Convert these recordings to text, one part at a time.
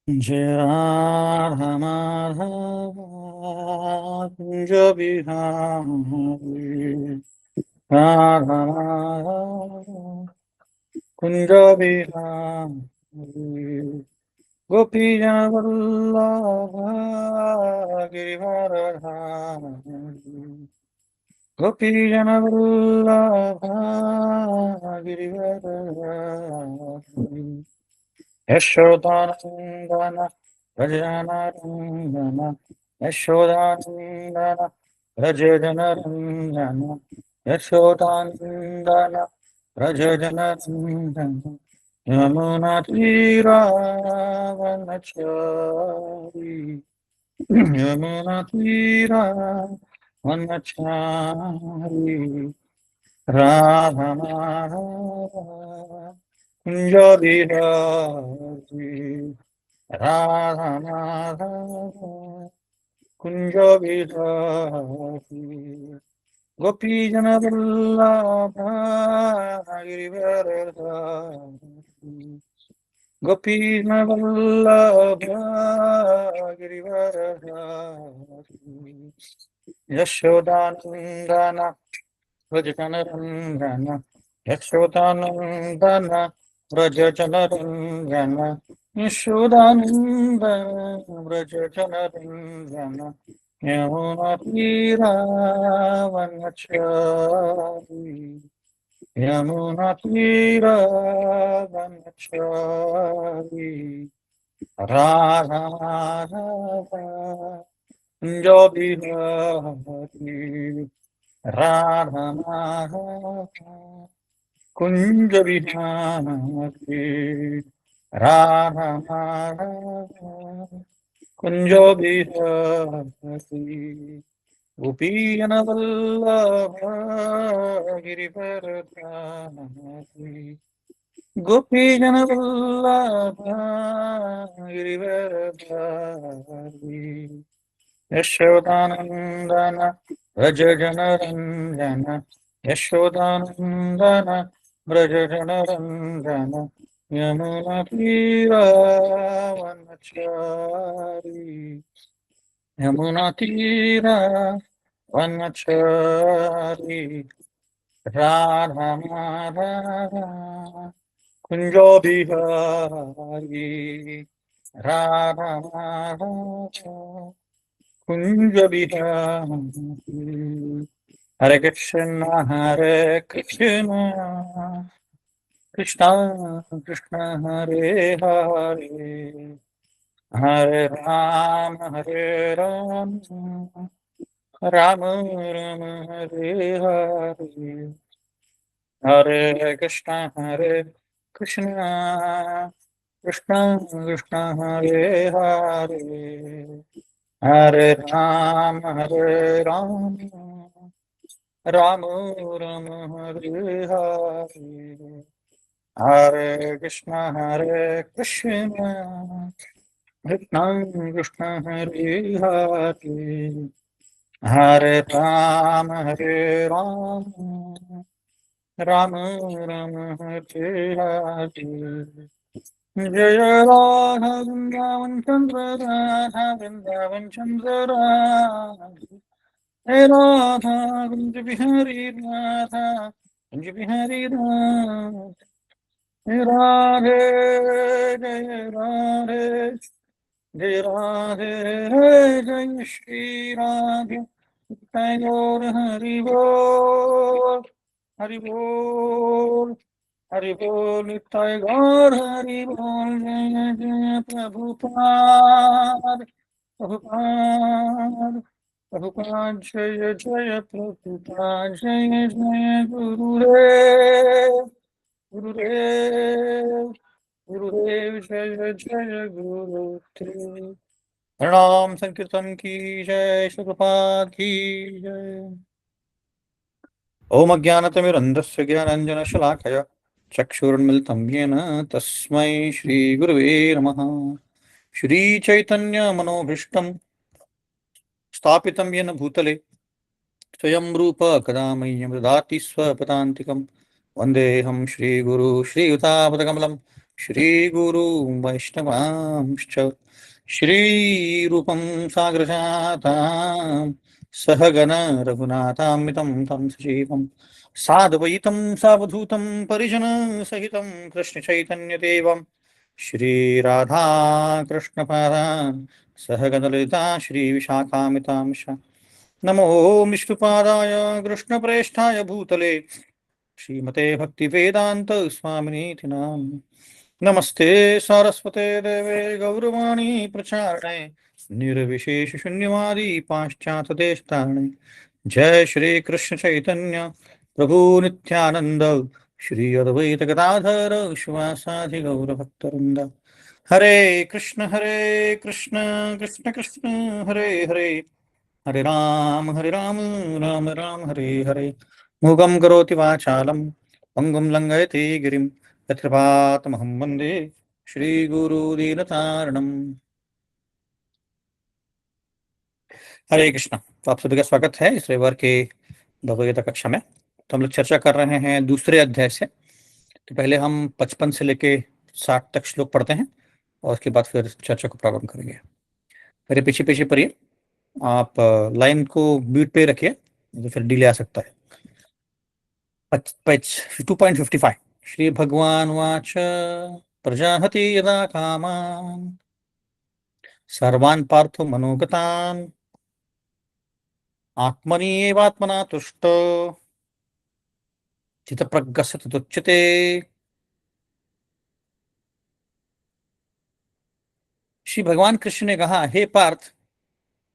जय राधा माधव कुंज बिहारी राधा माधव कुंज बिहारी गोपी जन वल्लभ गिरिवरधारी गोपी जन वल्लभ गिरिवरधारी यशोदानंदन व्रजनरंजन यशोदानंदन व्रजनरंजन यशोदानंदन व्रजनरंजन यमुनातीरावनचारी यमुनातीरावनचारी राधा माधव कुंज बिहारी राधा माधव कुंज बिहारी गोपी जन वल्लभ गिरिवरधारी गोपी जन वल्लभ गिरिवरधारी यशोदानंदन व्रजनरंजन यशोदानंदन व्रजनरंजन यशोदानंदन व्रजनरंजन यमुनातीरावनचारी यमुनातीरावनचारी राधा माधव कुंज बिहारी राधा माधव कुंज बिहारी राधा माधव कुंज बिहारी गोपी जन वल्लभ गिरिवरधारी गोपी जन वल्लभ गिरिवरधारी यशोदानंदन व्रजनरंजन यशोदानंदन व्रजनरंजन यमुनातीरावनचारी यमुनातीरावनचारी राधा माधव कुंज बिहारी राधा माधव कुंज बिहारी हरे कृष्ण कृष्ण कृष्ण हरे हरे हरे राम राम राम हरे हरे हरे कृष्ण कृष्ण कृष्ण कृष्ण हरे हरे हरे राम राम राम हरे हरे हरे कृष्ण कृष्ण कृष्ण कृष्ण हरे हरे हरे राम राम राम हरे हरे जय राधा वृंदावन चंद्र राधा वृंदावन चंद्र राधा हे राधा कुंज बिहारी राधा कुंज बिहारी राधा हे राधे जय राधे जय राधे जय श्री राधे गौर हरि बोल हरि बोल हरि बोल निताय गौर हरि बोल जय जय प्रभुपाद प्रभुपाद प्रभुपाद जय जय प्रभुपाद जय जय गुरुदेव गुरुदेव गुरुदेव जय जय गुरुदेव प्रणाम संकीर्तन की जय शुभपाद की जय ओम अज्ञानतिमिरन्धस्य ज्ञानाञ्जनशलाकया चक्षुरुन्मिलितं येन तस्मै श्रीगुरवे नमः श्रीचैतन्यमनोभीष्टं स्थापितं येन भूतले स्वयं रूप कदा मह्यं ददाति स्वपदान्तिकं वन्देऽहं श्रीगुरु श्रीयुतापदकमलं श्रीगुरु वैष्णवांश्च श्रीरूपं साग्रजातां सहगण रघुनाथान्वितं तं सजीवं साद्वैतं सावधूतं परिजनसहितं कृष्णचैतन्यदेवं श्रीराधा कृष्णपादान् सहगणललिता श्रीविशाखामितांश नमो विष्णुपादाय कृष्णप्रेष्ठाय भूतले श्रीमते भक्तिवेदांत स्वामिनीति नाम नमस्ते सारस्वते देवे गौरवाणी प्रचारणे निर्विशेष शून्यवादी पाश्चात्य देशतारणे जय श्री कृष्ण चैतन्य प्रभु नित्यानंद श्री अद्वैत गदाधर शिवासादि गौर भक्तवृंद हरे कृष्ण कृष्ण कृष्ण हरे हरे हरे राम राम राम हरे हरे मूकं करोति वाचालं पंगुं लंघयति गिरिं यत्कृपातमहं वन्दे श्रीगुरुदीनतारणम्। हरे कृष्ण। तो आप सभी का स्वागत है इस रविवार के भगवद कक्षा में। तो हम लोग चर्चा कर रहे हैं दूसरे अध्याय से। तो पहले हम 55 से लेके 60 तक श्लोक पढ़ते हैं और उसके बाद फिर चर्चा को प्रारंभ करेंगे। मेरे पीछे पीछे पढ़िए। आप लाइन को म्यूट पे रखिए, तो फिर डिले आ सकता है। पेज 2.55 श्री भगवान वाच प्रजाहति यदा कामान् सर्वान् पार्थो मनोगतान् आत्मनि एवात्मना तुष्टो चित्तप्रज्ञस्य तदुच्यते। श्री भगवान कृष्ण ने कहा, हे पार्थ,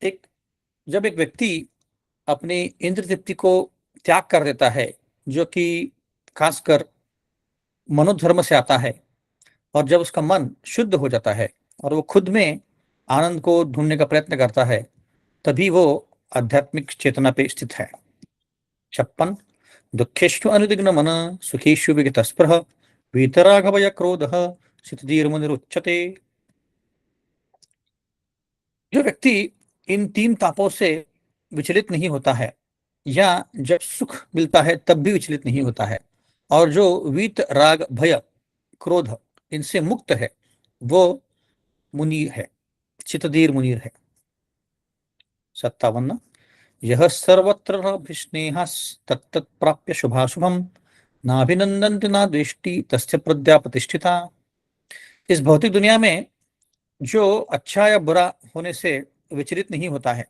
एक जब एक व्यक्ति अपनी इंद्र तृप्ति को त्याग कर देता है, जो कि खासकर मनोधर्म से आता है, और जब उसका मन शुद्ध हो जाता है और वो खुद में आनंद को ढूंढने का प्रयत्न करता है, तभी वो आध्यात्मिक चेतना पे स्थित है। 56 दुखेषु अनुदिग्न मन सुखेषु विगतस्पृह वीतरागभय क्रोधः स्थितिर्मुनिरुच्यते। जो व्यक्ति इन तीन तापों से विचलित नहीं होता है, या जब सुख मिलता है तब भी विचलित नहीं होता है, और जो वीत राग भय क्रोध इनसे मुक्त है, वो मुनीर है, चितधीर मुनीर है। 57 यह सर्वत्र तत्तत् प्राप्य शुभाशुभम नाभिनंदन्ति ना दृष्टि तस्य प्रज्ञा प्रतिष्ठिता। इस भौतिक दुनिया में जो अच्छा या बुरा होने से विचलित नहीं होता है,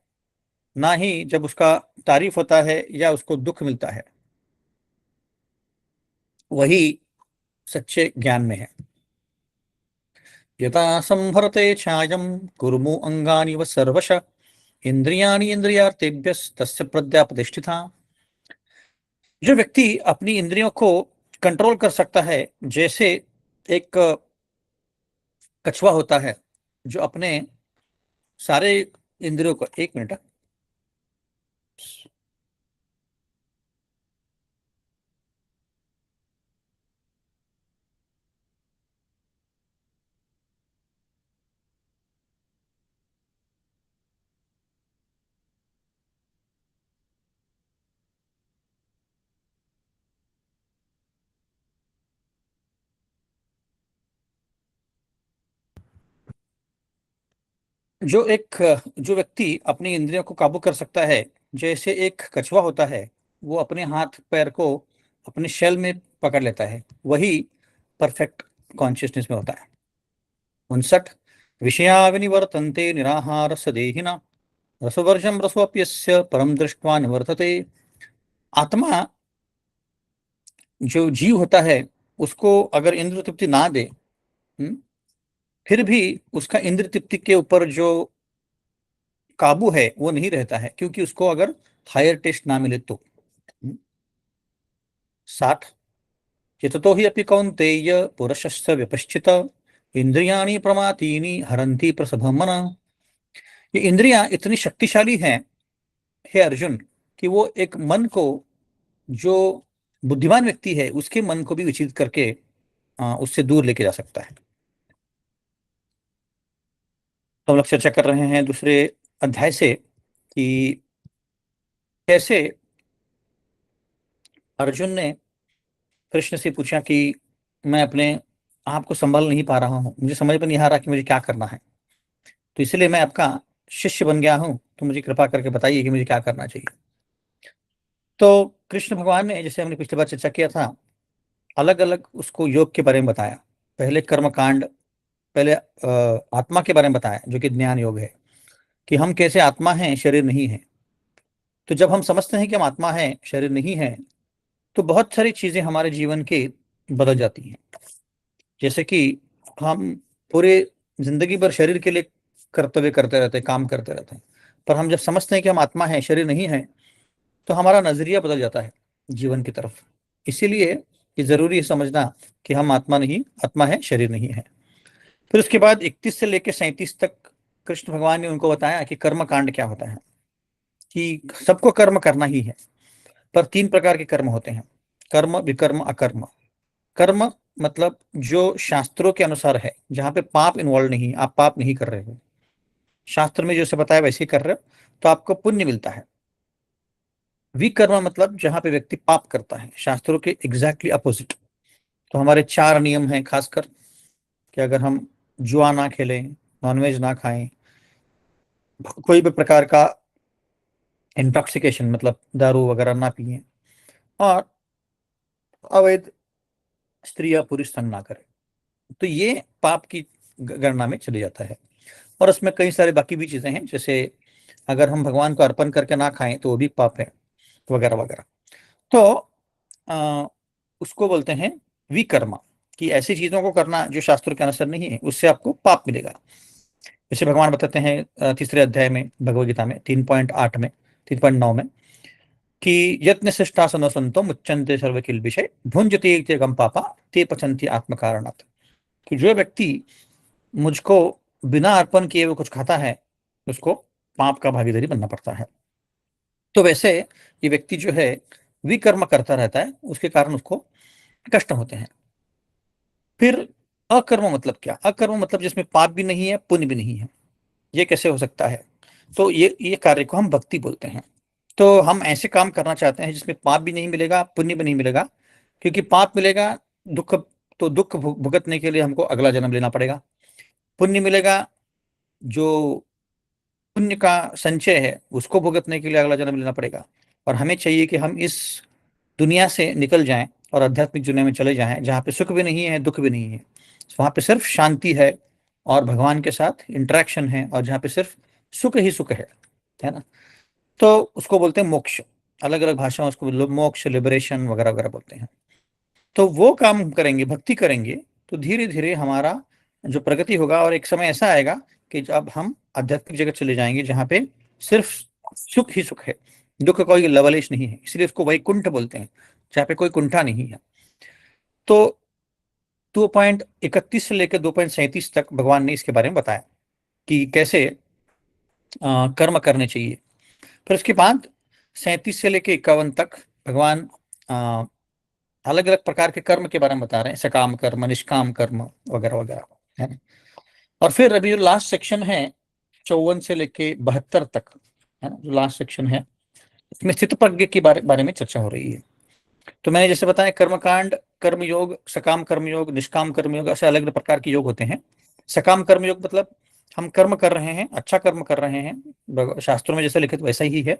ना ही जब उसका तारीफ होता है या उसको दुख मिलता है, वही सच्चे ज्ञान में है। यथा संभरते छायं कुर्मु अंगानि व सर्वश इंद्रियाणि इंद्रियार्थेभ्यस्तस्य प्रज्ञा प्रतिष्ठिता। जो व्यक्ति अपनी इंद्रियों को कंट्रोल कर सकता है, जैसे एक कछुआ होता है जो अपने सारे इंद्रियों को, एक मिनट, जो व्यक्ति अपनी इंद्रियों को काबू कर सकता है, जैसे एक कछुआ होता है, वो अपने हाथ पैर को अपने शेल में पकड़ लेता है, वही परफेक्ट कॉन्शियसनेस में होता है। 59 विषया विनिवर्तन्ते निराहार देहिना रसवर्जम रसोप्यस्य परम दृष्ट्वा निवर्तते। आत्मा, जो जीव होता है, उसको अगर इंद्र तृप्ति ना दे, हम्म, फिर भी उसका इंद्र तृप्ति के ऊपर जो काबू है वो नहीं रहता है, क्योंकि उसको अगर हायर टेस्ट ना मिले तो। 60 यततो हि अपि कौन्तेय पुरुषस्य विपश्चित इंद्रियाणि प्रमातीनि हरन्ति प्रसभं मन। ये इंद्रियां इतनी शक्तिशाली हैं, हे अर्जुन, कि वो एक मन को, जो बुद्धिमान व्यक्ति है उसके मन को भी विचलित करके उससे दूर लेके जा सकता है। तो हम लोग चर्चा कर रहे हैं दूसरे अध्याय से कि कैसे अर्जुन ने कृष्ण से पूछा कि मैं अपने आपको संभाल नहीं पा रहा हूँ, मुझे समझ में नहीं आ रहा कि मुझे क्या करना है, तो इसलिए मैं आपका शिष्य बन गया हूँ, तो मुझे कृपा करके बताइए कि मुझे क्या करना चाहिए। तो कृष्ण भगवान ने, जैसे हमने पिछली बार चर्चा किया था, अलग अलग उसको योग के बारे में बताया। पहले कर्म कांड, पहले आत्मा के बारे में बताया जो कि ज्ञान योग है, कि हम कैसे आत्मा हैं, शरीर नहीं है। तो जब हम समझते हैं कि हम आत्मा हैं, शरीर नहीं है, तो बहुत सारी चीजें हमारे जीवन के बदल जाती हैं। जैसे कि हम पूरे जिंदगी भर शरीर के लिए कर्तव्य करते रहते हैं, काम करते रहते हैं, पर हम जब समझते हैं कि हम आत्मा हैं, शरीर नहीं है, तो हमारा नजरिया बदल जाता है जीवन की तरफ। इसीलिए ये जरूरी है समझना कि हम आत्मा नहीं, आत्मा है, शरीर नहीं है। फिर उसके बाद 31 से लेकर 37 तक कृष्ण भगवान ने उनको बताया कि कर्म कांड क्या होता है, कि सबको कर्म करना ही है, पर 3 प्रकार के कर्म होते हैं: कर्म, विकर्म, अकर्म। कर्म मतलब जो शास्त्रों के अनुसार है, जहां पे पाप इन्वॉल्व नहीं, आप पाप नहीं कर रहे हो, शास्त्र में जैसे बताया वैसे ही कर रहे हो, तो आपको पुण्य मिलता है। विकर्म मतलब जहां पे व्यक्ति पाप करता है, शास्त्रों के एग्जैक्टली अपोजिट। तो हमारे 4 नियम हैं खासकर, कि अगर हम जुआ ना खेलें, नॉनवेज ना खाएं, कोई भी प्रकार का इंटॉक्सिकेशन मतलब दारू वगैरह ना पिए, और अवैध स्त्री या पुरुष संग ना करें, तो ये पाप की गणना में चले जाता है। और उसमें कई सारे बाकी भी चीजें हैं, जैसे अगर हम भगवान को अर्पण करके ना खाएं तो वो भी पाप है, वगैरह वगैरह। तो आ, उसको बोलते हैं विकर्मा, कि ऐसी चीजों को करना जो शास्त्रों के अनुसार नहीं है, उससे आपको पाप मिलेगा। जैसे भगवान बताते हैं तीसरे अध्याय में भगवद गीता में 3.8 में, 3.9 में, कि यत्न शिष्टासनो संतो मुच्यन्ते सर्व किल विषय भुंजते ते गम पापा ते पचन्ति आत्म कारणात्। कि जो व्यक्ति मुझको बिना अर्पण किए वो कुछ खाता है, उसको पाप का भागीदारी बनना पड़ता है। तो वैसे ये व्यक्ति जो है विकर्म करता रहता है, उसके कारण उसको कष्ट होते हैं। फिर अकर्म मतलब क्या? अकर्म मतलब जिसमें पाप भी नहीं है, पुण्य भी नहीं है। ये कैसे हो सकता है? तो ये कार्य को हम भक्ति बोलते हैं। तो हम ऐसे काम करना चाहते हैं जिसमें पाप भी नहीं मिलेगा, पुण्य भी नहीं मिलेगा। क्योंकि पाप मिलेगा, दुख, तो दुख भुगतने के लिए हमको अगला जन्म लेना पड़ेगा। पुण्य मिलेगा, जो पुण्य का संचय है उसको भुगतने के लिए अगला जन्म लेना पड़ेगा। और हमें चाहिए कि हम इस दुनिया से निकल जाएं और आध्यात्मिक दुनिया में चले जाएं, जहाँ पे सुख भी नहीं है, दुख भी नहीं है, वहां पे सिर्फ शांति है और भगवान के साथ इंटरेक्शन है, और जहाँ पे सिर्फ सुख ही सुख है ना। तो उसको बोलते हैं मोक्ष। अलग अलग भाषाओं में उसको मोक्ष, लिबरेशन वगैरह वगैरह बोलते हैं। तो वो काम हम करेंगे, भक्ति करेंगे, तो धीरे धीरे हमारा जो प्रगति होगा, और एक समय ऐसा आएगा कि जब हम आध्यात्मिक जगत चले जाएंगे जहाँ पे सिर्फ सुख ही सुख है, दुख का कोई लवलेश नहीं है, इसलिए उसको वैकुंठ बोलते हैं, जहाँ पे कोई कुंठा नहीं है। तो 2.31 से लेकर 2.37 तक भगवान ने इसके बारे में बताया कि कैसे कर्म करने चाहिए। फिर उसके बाद 37 से लेकर 51 तक भगवान अलग अलग प्रकार के कर्म के बारे में बता रहे हैं, सकाम कर्म, निष्काम कर्म वगैरह वगैरह, है ना। और फिर अभी जो लास्ट सेक्शन है 54 से लेके 72 तक, है ना, जो लास्ट सेक्शन है, इसमें स्थित प्रज्ञ के बारे में चर्चा हो रही है। तो मैंने जैसे बताया, कर्मकांड, कर्म योग, सकाम कर्म योग, निष्काम कर्म योग, ऐसे अलग अलग प्रकार के योग होते हैं। सकाम कर्म योग मतलब हम कर्म कर रहे हैं, अच्छा कर्म कर रहे हैं, शास्त्रों में जैसा लिखित वैसा ही है,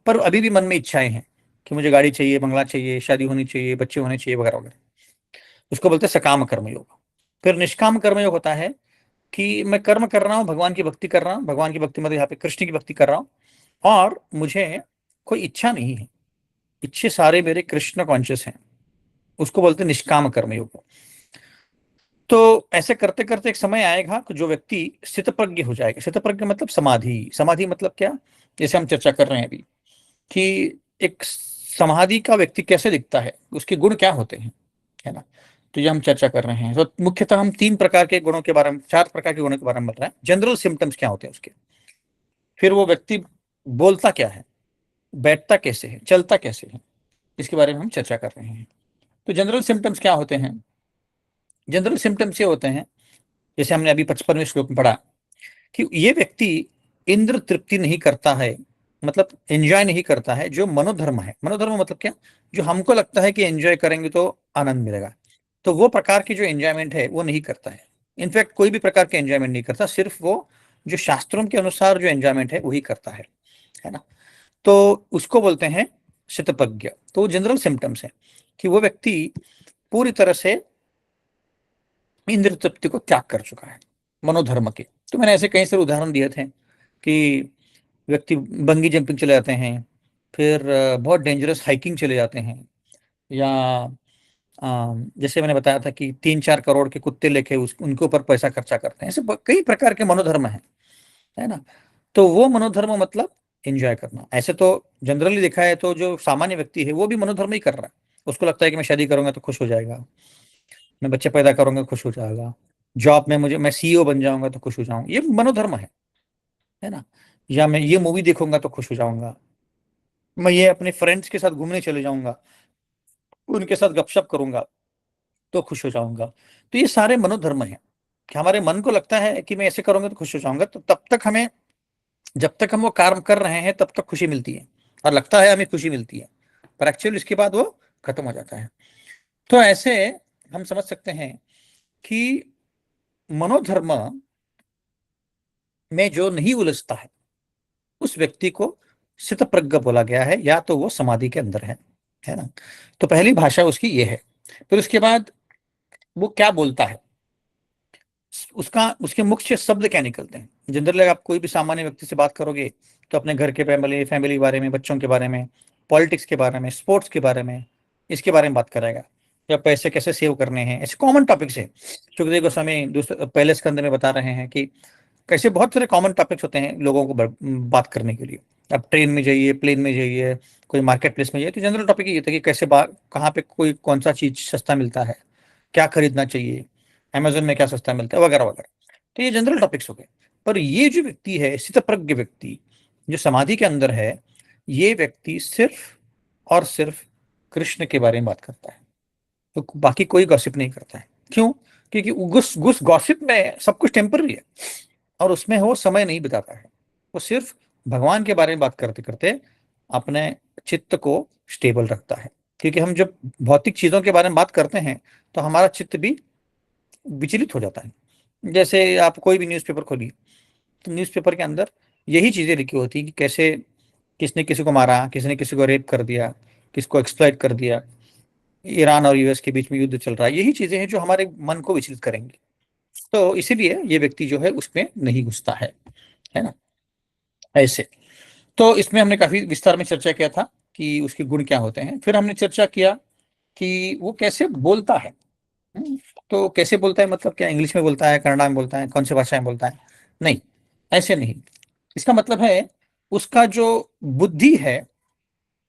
पर अभी भी मन में इच्छाएं हैं कि मुझे गाड़ी चाहिए, बंगला चाहिए, शादी होनी चाहिए, बच्चे होने चाहिए, वगैरह वगैरह। उसको बोलते हैं सकाम कर्म योग। फिर निष्काम कर्म योग होता है कि मैं कर्म कर रहा हूँ, भगवान की भक्ति कर रहा हूँ, भगवान की भक्ति मतलब यहाँ पे कृष्ण की भक्ति कर रहा हूँ, और मुझे कोई इच्छा नहीं है, इच्छे सारे मेरे कृष्ण कॉन्शियस हैं, उसको बोलते हैं निष्काम कर्म योग। तो ऐसे करते करते एक समय आएगा कि जो व्यक्ति स्थित प्रज्ञ हो जाएगा। स्थित प्रज्ञ मतलब समाधि। समाधि मतलब क्या? जैसे हम चर्चा कर रहे हैं अभी, कि एक समाधि का व्यक्ति कैसे दिखता है, उसके गुण क्या होते हैं, है ना। तो ये हम चर्चा कर रहे हैं। तो मुख्यतः हम 3 प्रकार के गुणों के बारे में, 4 प्रकार के गुणों के बारे में बता रहे हैं। जनरल सिम्टम्स क्या होते हैं उसके, फिर वो व्यक्ति बोलता क्या है, बैठता कैसे है, चलता कैसे है, इसके बारे में हम चर्चा कर रहे हैं। तो जनरल सिम्टम्स क्या होते हैं? जनरल सिम्टम्स ये होते हैं, जैसे हमने अभी 55वें श्लोक में पढ़ा, कि ये व्यक्ति इंद्र तृप्ति नहीं करता है, मतलब एंजॉय नहीं करता है जो मनोधर्म है। मनोधर्म मतलब क्या? जो हमको लगता है कि एंजॉय करेंगे तो आनंद मिलेगा, तो वो प्रकार की जो एंजॉयमेंट है वो नहीं करता है। इनफैक्ट कोई भी प्रकार के एंजॉयमेंट नहीं करता, सिर्फ वो जो शास्त्रों के अनुसार जो एंजॉयमेंट है वही करता है ना। तो उसको बोलते हैं स्थितप्रज्ञ। तो जनरल सिम्टम्स है कि वो व्यक्ति पूरी तरह से इंद्रिय तृप्ति को त्याग कर चुका है मनोधर्म के। तो मैंने ऐसे कई सारे उदाहरण दिए थे कि व्यक्ति बंगी जंपिंग चले जाते हैं, फिर बहुत डेंजरस हाइकिंग चले जाते हैं, या जैसे मैंने बताया था कि 3-4 करोड़ के कुत्ते लेके उनके ऊपर पैसा खर्चा करते हैं। ऐसे कई प्रकार के मनोधर्म है ना। तो वो मनोधर्म मतलब एंजॉय करना। ऐसे तो जनरली देखा है तो जो सामान्य व्यक्ति है वो भी मनोधर्म ही कर रहा है। उसको लगता है कि मैं शादी करूंगा तो खुश हो जाएगा, मैं बच्चे पैदा करूंगा खुश हो जाएगा, जॉब में मुझे मैं सीईओ बन जाऊंगा तो खुश हो जाऊंगा, ये मनोधर्म है ना। या मैं ये मूवी देखूंगा तो खुश हो जाऊंगा, मैं ये अपने फ्रेंड्स के साथ घूमने चले जाऊंगा, उनके साथ गपशप करूंगा तो खुश हो जाऊंगा। तो ये सारे मनोधर्म हैं कि हमारे मन को लगता है कि मैं ऐसे करूंगा तो खुश हो जाऊंगा, तो तब तक हमें, जब तक हम वो कार्य कर रहे हैं तब तक खुशी मिलती है और लगता है हमें खुशी मिलती है, पर एक्चुअली इसके बाद वो खत्म हो जाता है। तो ऐसे हम समझ सकते हैं कि मनोधर्म में जो नहीं उलझता है उस व्यक्ति को स्थितप्रज्ञ बोला गया है, या तो वो समाधि के अंदर है ना। तो पहली भाषा उसकी ये है। फिर उसके बाद वो क्या बोलता है, उसका उसके मुख्य शब्द क्या निकलते हैं। जनरली आप कोई भी सामान्य व्यक्ति से बात करोगे तो अपने घर के फैमिली फैमिली के बारे में, बच्चों के बारे में, पॉलिटिक्स के बारे में, स्पोर्ट्स के बारे में, इसके बारे में बात करेगा, या पैसे कैसे सेव करने हैं, ऐसे कॉमन टॉपिक्स है। सुखदेव गोस्वामी दूसरे पहले स्कंद में बता रहे हैं कि कैसे बहुत सारे कॉमन टॉपिक्स होते हैं लोगों को बात करने के लिए। अब ट्रेन में जाइए, प्लेन में जाइए, कोई मार्केट प्लेस में जाइए, तो जनरल टॉपिक ये था कि कैसे कहाँ पे कोई कौन सा चीज सस्ता मिलता है, क्या खरीदना चाहिए, अमेजोन में क्या सस्ता मिलता है, वगैरह वगैरह। तो ये जनरल टॉपिक्स हो गए। पर ये जो व्यक्ति है स्थितप्रज्ञ व्यक्ति, जो समाधि के अंदर है, ये व्यक्ति सिर्फ और सिर्फ कृष्ण के बारे में बात करता है। तो बाकी कोई गॉसिप नहीं करता है। क्यों? क्योंकि उस गॉसिप में सब कुछ टेम्पररी है और उसमें वो समय नहीं बिताता है। वो सिर्फ भगवान के बारे में बात करते करते अपने चित्त को स्टेबल रखता है। क्योंकि हम जब भौतिक चीजों के बारे में बात करते हैं तो हमारा चित्त भी विचलित हो जाता है। जैसे आप कोई भी न्यूज़पेपर खोलिए तो न्यूज़पेपर के अंदर यही चीजें लिखी होती है कि कैसे किसने किसी को मारा, किसने किसी को रेप कर दिया, किसको एक्सप्लॉइट कर दिया, ईरान और यूएस के बीच में युद्ध चल रहा है। यही चीजें हैं जो हमारे मन को विचलित करेंगी। तो इसीलिए ये व्यक्ति जो है उसमें नहीं घुसता है ना। ऐसे तो इसमें हमने काफी विस्तार में चर्चा किया था कि उसके गुण क्या होते हैं। फिर हमने चर्चा किया कि वो कैसे बोलता है। हम्म, तो कैसे बोलता है मतलब क्या, इंग्लिश में बोलता है, कन्नड़ा में बोलता है, कौन सी भाषा में बोलता है? नहीं, ऐसे नहीं। इसका मतलब है उसका जो बुद्धि है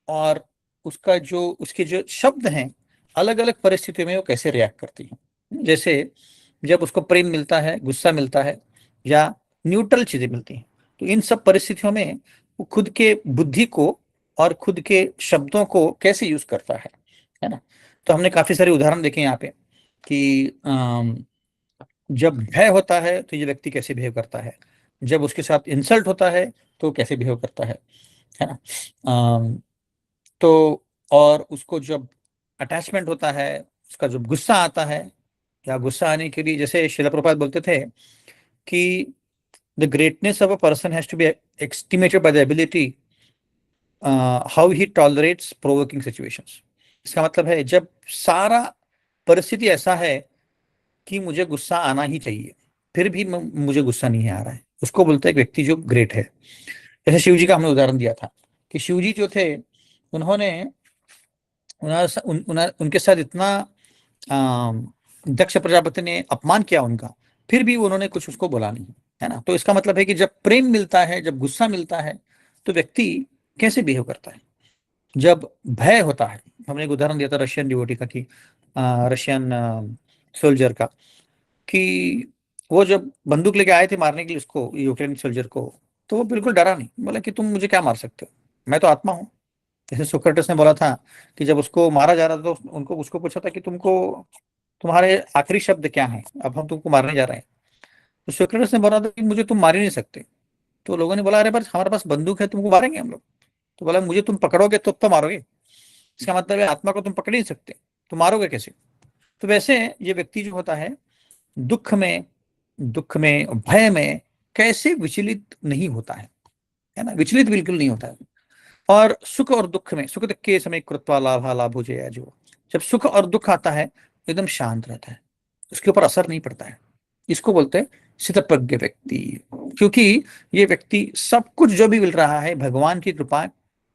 और उसका जो उसके जो शब्द हैं, अलग अलग परिस्थितियों में वो कैसे रिएक्ट करती हैं। जैसे जब उसको प्रेम मिलता है, गुस्सा मिलता है, या न्यूट्रल चीजें मिलती हैं, तो इन सब परिस्थितियों में वो खुद के बुद्धि को और खुद के शब्दों को कैसे यूज करता है ना। तो हमने काफी सारे उदाहरण देखे यहाँ पे कि जब भय होता है तो ये व्यक्ति कैसे बिहेव करता है, जब उसके साथ इंसल्ट होता है तो कैसे बिहेव करता है ना। तो और उसको जब अटैचमेंट होता है, उसका जब गुस्सा आता है, या गुस्सा आने के लिए, जैसे शिला प्रभुपाद बोलते थे कि the greatness of a person has to be estimated by the ability how he tolerates provoking situations. इसका मतलब है जब सारा परिस्थिति ऐसा है कि मुझे गुस्सा आना ही चाहिए, फिर भी मुझे गुस्सा नहीं आ रहा है, उसको बोलते हैं एक व्यक्ति जो ग्रेट है। जैसे शिव जी का हमने उदाहरण दिया था कि शिव जी जो थे, उन्होंने उनके साथ इतना दक्ष प्रजापति ने अपमान किया उनका, फिर भी उन्होंने कुछ उसको बोला नहीं, है ना। तो इसका मतलब है कि जब प्रेम मिलता है, जब गुस्सा मिलता है, तो व्यक्ति कैसे बिहेव करता है। जब भय होता है, हमने एक उदाहरण दिया था रशियन डिवोटी का कि रशियन सोल्जर का, कि वो जब बंदूक लेके आए थे मारने के लिए उसको, यूक्रेन सोल्जर को, तो वो बिल्कुल डरा नहीं, बोला कि तुम मुझे क्या मार सकते हो, मैं तो आत्मा हूँ। जैसे सोक्रेटिस ने बोला था कि जब उसको मारा जा रहा था तो उनको उसको पूछा था कि तुमको तुम्हारे आखिरी शब्द क्या हैं, अब हम तुमको मारने जा रहे हैं। तो सोक्रेटिस ने बोला था कि मुझे तुम मार ही नहीं सकते। तो लोगों ने बोला अरे बस हमारे पास बंदूक है, तुमको मारेंगे हम लोग। तो बोला मुझे तुम पकड़ोगे तो मारोगे। इसका मतलब है आत्मा को तुम पकड़ ही नहीं सकते, तुम मारोगे कैसे? तो वैसे ये व्यक्ति जो होता है दुख में भय में कैसे विचलित नहीं होता है ना, विचलित बिल्कुल नहीं होता है। और सुख और दुख में, सुख दुख के समय कृत्वा लाभा लाभो जया जो, जब सुख और दुख आता है एकदम शांत रहता है, उसके ऊपर असर नहीं पड़ता है। इसको बोलते हैं स्थितप्रज्ञ व्यक्ति। क्योंकि ये व्यक्ति सब कुछ जो भी मिल रहा है भगवान की कृपा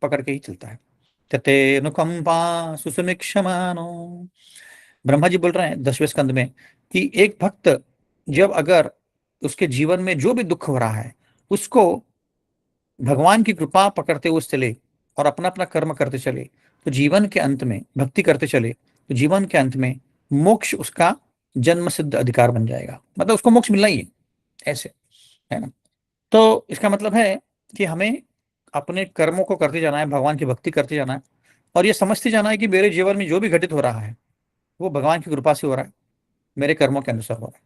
पकड़ के ही चलता है। तते अनुकंपा सुसुमिक्षमानो, ब्रह्मा जी बोल रहे हैं 10वें स्कंद में कि एक भक्त जब अगर उसके जीवन में जो भी दुख हो रहा है उसको भगवान की कृपा पकड़ते हुए चले और अपना अपना कर्म करते चले, तो जीवन के अंत में भक्ति करते चले, तो जीवन के अंत में मोक्ष उसका जन्म सिद्ध अधिकार बन जाएगा। मतलब उसको मोक्ष मिलना ही है ऐसे, है ना। तो इसका मतलब है कि हमें अपने कर्मों को करते जाना है, भगवान की भक्ति करते जाना है, और ये समझते जाना है कि मेरे जीवन में जो भी घटित हो रहा है वो भगवान की कृपा से हो रहा है, मेरे कर्मों के अनुसार हो रहा है।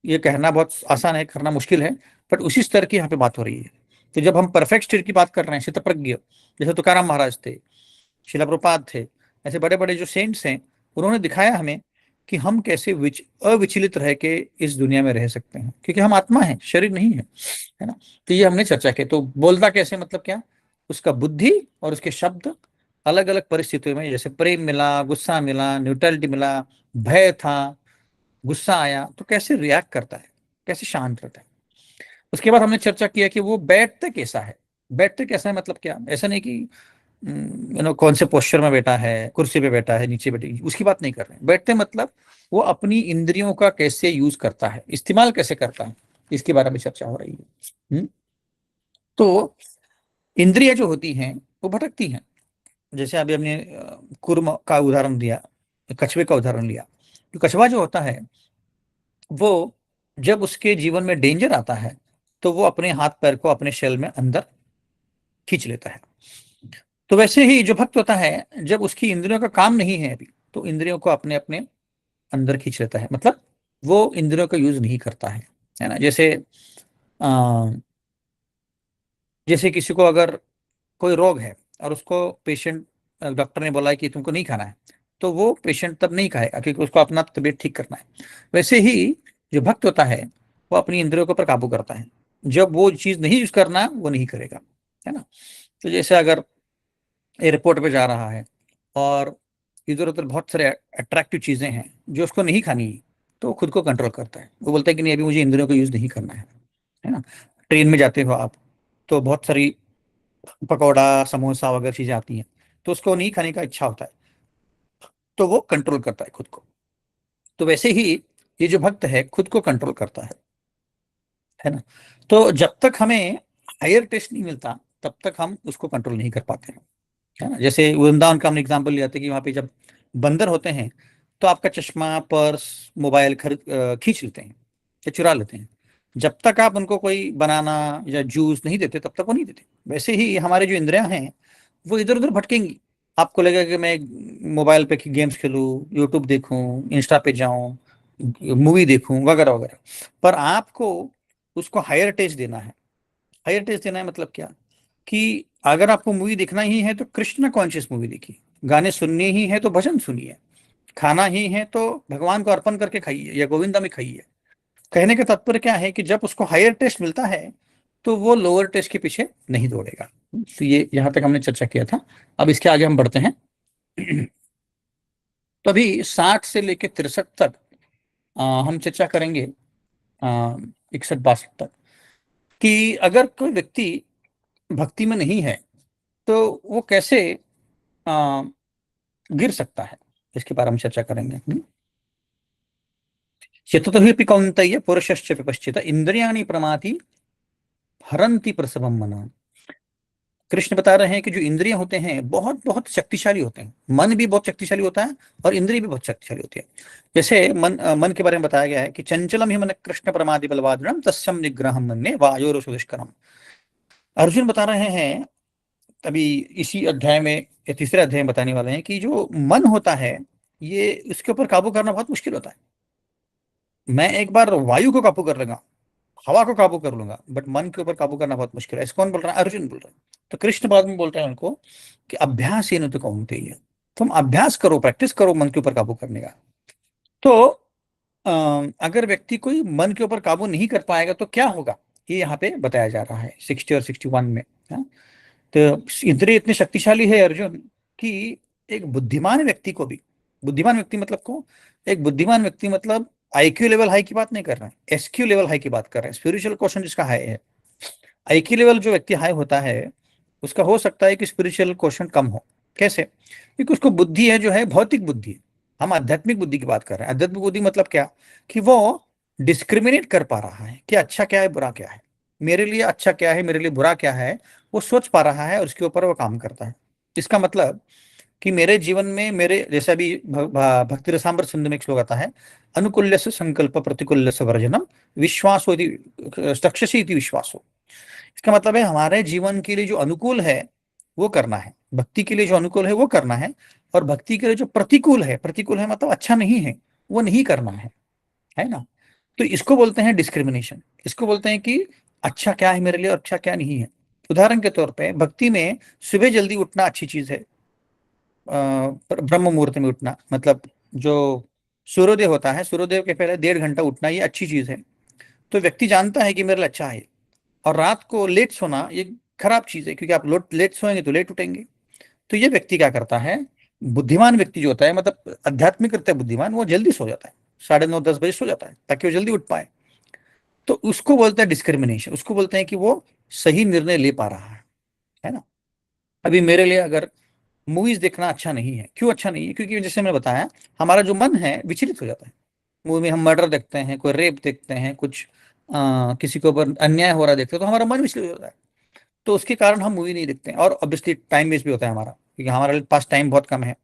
ये कहना बहुत आसान है, करना मुश्किल है, बट उसी स्तर की यहाँ पे बात हो रही है। तो जब हम परफेक्ट स्टेट की बात कर रहे हैं, स्थितप्रज्ञ, जैसे तुकाराम महाराज थे, शिला प्रभुपाद थे, ऐसे बड़े बड़े जो सेंट्स हैं, उन्होंने दिखाया हमें कि हम कैसे अविचलित रह के इस दुनिया में रह सकते हैं, क्योंकि हम आत्मा है, शरीर नहीं है ना। तो ये हमने चर्चा की। तो बोलता कैसे, मतलब क्या, उसका बुद्धि और उसके शब्द अलग अलग परिस्थितियों में, जैसे प्रेम मिला, गुस्सा मिला, न्यूट्रलिटी मिला, भय था, गुस्सा आया, तो कैसे रिएक्ट करता है, कैसे शांत रहता है। उसके बाद हमने चर्चा किया कि वो बैठते कैसा है। बैठते कैसा है मतलब क्या, ऐसा नहीं कि कौन से पोस्चर में बैठा है, कुर्सी पे बैठा है, नीचे बैठी, उसकी बात नहीं कर रहे हैं। बैठते मतलब वो अपनी इंद्रियों का कैसे यूज करता है, इस्तेमाल कैसे करता है, इसके बारे में चर्चा हो रही है। तो इंद्रिया जो होती हैं वो भटकती हैं। जैसे अभी हमने कुर्म का उदाहरण दिया, कछुए का उदाहरण लिया। तो कछुआ जो होता है वो जब उसके जीवन में डेंजर आता है तो वो अपने हाथ पैर को अपने शेल में अंदर खींच लेता है। तो वैसे ही जो भक्त होता है, जब उसकी इंद्रियों का काम नहीं है अभी, तो इंद्रियों को अपने अपने अंदर खींच लेता है, मतलब वो इंद्रियों का यूज नहीं करता है ना। अ, जैसे किसी को अगर कोई रोग है और उसको पेशेंट, डॉक्टर ने बोला है कि तुमको नहीं खाना है, तो वो पेशेंट तब नहीं खाएगा क्योंकि उसको अपना तबीयत ठीक करना है। वैसे ही जो भक्त होता है वो अपनी इंद्रियों के ऊपर काबू करता है, जब वो चीज नहीं यूज करना वो नहीं करेगा, है ना। तो जैसे अगर एयरपोर्ट पे जा रहा है और इधर उधर बहुत सारे अट्रैक्टिव चीजें हैं जो उसको नहीं खानी है, तो वो खुद को कंट्रोल करता है, वो बोलता है कि नहीं, अभी मुझे इंद्रियों का यूज नहीं करना है ना। ट्रेन में जाते हो आप, तो बहुत सारी पकौड़ा समोसा वगैरह चीजें आती हैं, तो उसको नहीं खाने का इच्छा होता है, तो वो कंट्रोल करता है खुद को। तो वैसे ही ये जो भक्त है खुद को कंट्रोल करता है ना। तो जब तक हमें हायर टेस्ट नहीं मिलता तब तक हम उसको कंट्रोल नहीं कर पाते हैं, है ना। जैसे वृंदावन का हमने एग्जाम्पल लिया था कि वहां पे जब बंदर होते हैं तो आपका चश्मा, पर्स, मोबाइल खींच लेते हैं या चुरा लेते हैं। जब तक आप उनको कोई बनाना या जूस नहीं देते तब तक वो नहीं देते। वैसे ही हमारे जो इंद्रियां हैं वो इधर उधर भटकेंगी। आपको लगेगा कि मैं मोबाइल पे गेम्स खेलूं, यूट्यूब देखूं, इंस्टा पे जाऊं, मूवी देखूं वगैरह वगैरह, पर आपको उसको हायर टेस्ट देना है। हायर टेस्ट देना है मतलब क्या, कि अगर आपको मूवी देखना ही है तो कृष्ण कॉन्शियस मूवी देखिए, गाने सुनने ही है तो भजन सुनिए, खाना ही है तो भगवान को अर्पण करके खाइए या गोविंदा में खाइए। कहने का तात्पर्य क्या है कि जब उसको हायर टेस्ट मिलता है तो वो लोअर टेस्ट के पीछे नहीं दौड़ेगा। तो ये यहां तक हमने चर्चा किया था। अब इसके आगे हम बढ़ते हैं। तो अभी 60 से लेकर 63 तक हम चर्चा करेंगे, 61 62 तक, कि अगर कोई व्यक्ति भक्ति में नहीं है तो वो कैसे आ, गिर सकता है, इसके बारे में चर्चा करेंगे। चित्तो हि कौन्तेय पुरुषश्च विपश्चित इंद्रियाणि प्रमाथि हरन्ति प्रसवम मना। कृष्ण बता रहे हैं कि जो इंद्रिय होते हैं बहुत बहुत शक्तिशाली होते हैं, मन भी बहुत शक्तिशाली होता है और इंद्रिय भी बहुत शक्तिशाली होती है। जैसे मन के बारे में बताया गया है कि चंचलम ही मन कृष्ण प्रमादि बलवादनम तस्यम निग्रहम मन्ये वायोरसु दुष्करम। अर्जुन बता रहे हैं अभी इसी अध्याय में या तीसरे अध्याय में बताने वाले हैं कि जो मन होता है ये इसके ऊपर काबू करना बहुत मुश्किल होता है। मैं एक बार वायु को काबू कर लूंगा, हवा को काबू कर लूंगा, बट मन के ऊपर काबू करना बहुत मुश्किल है। ऐसे कौन बोल रहा है, अर्जुन बोल रहा है। तो कृष्ण बाद में बोलते हैं उनको कि अभ्यास ये तो कौन ही है, तुम अभ्यास करो, प्रैक्टिस करो मन के ऊपर काबू करने का। तो अगर व्यक्ति कोई मन के ऊपर काबू नहीं कर पाएगा तो क्या होगा, ये यहाँ पे बताया जा रहा है 60 और 61 में। हाँ? तो इंद्रिय इतने शक्तिशाली है अर्जुन कि एक बुद्धिमान व्यक्ति को भी, बुद्धिमान व्यक्ति मतलब को, एक बुद्धिमान व्यक्ति मतलब आईक्यू लेवल हाई की बात नहीं कर रहे हैं, एसक्यू लेवल हाई की बात कर रहे हैं, स्पिरिचुअल क्वेश्चन जिसका हाई है। आईक्यू लेवल जो व्यक्ति हाई होता है उसका हो सकता है कि स्पिरिचुअल क्वेश्चन कम हो। कैसे? क्योंकि उसको बुद्धि है जो है भौतिक बुद्धि है। हम आध्यात्मिक बुद्धि की बात कर रहे हैं। आध्यात्मिक बुद्धि मतलब क्या, कि वो डिस्क्रिमिनेट कर पा रहा है कि अच्छा क्या है बुरा क्या है, मेरे लिए अच्छा क्या है मेरे लिए बुरा क्या है, वो सोच पा रहा है और उसके ऊपर वो काम करता है। इसका मतलब कि मेरे जीवन में, मेरे जैसा भी भक्ति रसामृत सिंधु में एक श्लोक आता है, अनुकूल्यस्य संकल्प प्रतिकूल्यस्य वर्जनम विश्वासो इति चक्षसी इति विश्वासो। इसका मतलब है हमारे जीवन के लिए जो अनुकूल है वो करना है, भक्ति के लिए जो अनुकूल है वो करना है, और भक्ति के लिए जो प्रतिकूल है, प्रतिकूल है मतलब अच्छा नहीं है, वो नहीं करना है ना। तो इसको बोलते हैं डिस्क्रिमिनेशन। इसको बोलते हैं कि अच्छा क्या है मेरे लिए और अच्छा क्या नहीं है। उदाहरण के तौर पे भक्ति में सुबह जल्दी उठना अच्छी चीज है। ब्रह्म मुहूर्त में उठना मतलब जो सूर्योदय होता है, सूर्योदय के पहले 1.5 घंटा उठना ये अच्छी चीज है। तो व्यक्ति जानता है कि मेरे लिए अच्छा है। और रात को लेट सोना ये खराब चीज है, क्योंकि आप लेट सोएंगे तो लेट उठेंगे। तो ये व्यक्ति क्या करता है, बुद्धिमान व्यक्ति जो होता है, मतलब आध्यात्मिक करता है बुद्धिमान, वो जल्दी सो जाता है, 9:30-10 बजे सो जाता है ताकि वो जल्दी उठ पाए। तो उसको बोलते हैं डिस्क्रिमिनेशन। उसको बोलते हैं कि वो सही निर्णय ले पा रहा है ना। अभी मेरे लिए अगर मूवीज देखना अच्छा नहीं है, क्यों अच्छा नहीं है, क्योंकि जैसे मैंने बताया हमारा जो मन है विचलित हो जाता है। मूवी में हम मर्डर देखते हैं, कोई रेप देखते हैं, कुछ किसी के ऊपर अन्याय हो रहा देखते हैं तो हमारा मन विचलित हो जाता है। तो उसके कारण हम मूवी नहीं देखते हैं, और ऑब्वियसली टाइम वेस्ट भी होता है हमारा, क्योंकि हमारे पास टाइम बहुत कम है।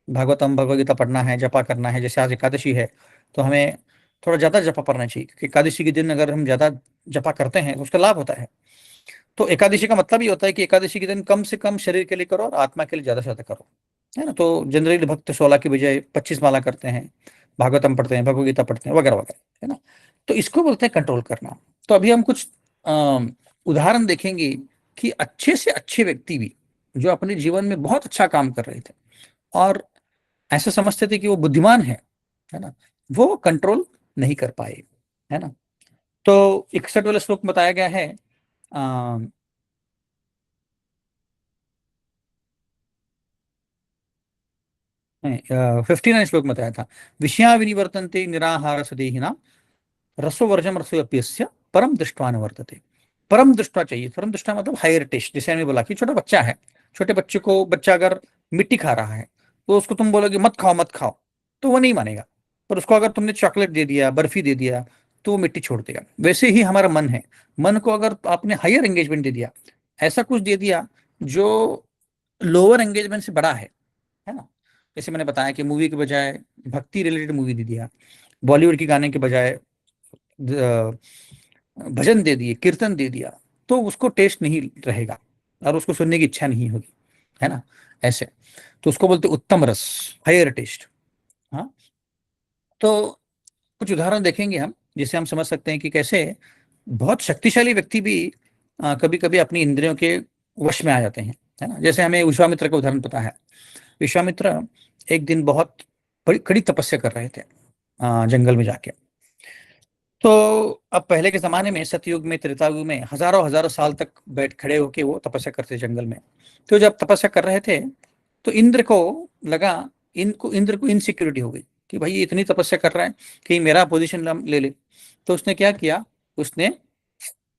भागवतम भगवद गीता पढ़ना है, जपा करना है, जैसे आज एकादशी है तो हमें थोड़ा ज़्यादा जपा पढ़ना चाहिए, क्योंकि एकादशी के दिन अगर हम ज़्यादा जपा करते हैं तो उसका लाभ होता है। तो एकादशी का मतलब ये होता है कि एकादशी के दिन कम से कम शरीर के लिए करो और आत्मा के लिए ज़्यादा से ज़्यादा करो, है ना। तो जनरली भक्त 16 की बजाय 25 माला करते हैं, भागवतम पढ़ते हैं, भगवद गीता पढ़ते हैं, वगैरह वगैरह, है ना। तो इसको बोलते हैं कंट्रोल करना। तो अभी हम कुछ उदाहरण देखेंगे कि अच्छे से अच्छे व्यक्ति भी जो अपने जीवन में बहुत अच्छा काम कर रहे थे और ऐसा समझते थे कि वो बुद्धिमान है ना, वो कंट्रोल नहीं कर पाए, है ना। तो 61 वाले श्लोक में बताया गया है, 59 श्लोक में बताया था, विषया विनिवर्तन्ते निराहार सदेहिना रसोवर्जम रसोप्यस्य परम दृष्टवा न वर्तते। परम दृष्टवा चाहिए, परम दृष्टवा मतलब हायर टेस्ट। जैसे मैंने बोला कि छोटा बच्चा है, छोटे बच्चे को, बच्चा अगर मिट्टी खा रहा है तो उसको तुम बोलोगे मत खाओ मत खाओ, तो वो नहीं मानेगा। पर उसको अगर तुमने चॉकलेट दे दिया, बर्फी दे दिया, तो वो मिट्टी छोड़ देगा। वैसे ही हमारा मन है, मन को अगर आपने हायर एंगेजमेंट दे दिया, ऐसा कुछ दे दिया जो लोअर एंगेजमेंट से बड़ा है ना। जैसे मैंने बताया कि मूवी के बजाय भक्ति रिलेटेड मूवी दे दिया, बॉलीवुड के गाने के बजाय भजन दे दिए, कीर्तन दे दिया, तो उसको टेस्ट नहीं रहेगा और उसको सुनने की इच्छा नहीं होगी, है ना। ऐसे तो उसको बोलते उत्तम रस, हायर टेस्ट। हाँ, तो कुछ उदाहरण देखेंगे हम जिससे हम समझ सकते हैं कि कैसे बहुत शक्तिशाली व्यक्ति भी कभी कभी अपनी इंद्रियों के वश में आ जाते हैं, है ना। जैसे हमें विश्वामित्र का उदाहरण पता है। विश्वामित्र एक दिन बहुत बड़ी कड़ी तपस्या कर रहे थे जंगल में जाके। तो अब पहले के जमाने में, सतयुग में, त्रेता युग में हजारों हजारों साल तक बैठ खड़े होके वो तपस्या करते जंगल में। तो जब तपस्या कर रहे थे तो लगा इंद्र को इनसिक्योरिटी हो गई कि भाई ये इतनी तपस्या कर रहा है कि मेरा पोजीशन ले ले। तो उसने क्या किया, उसने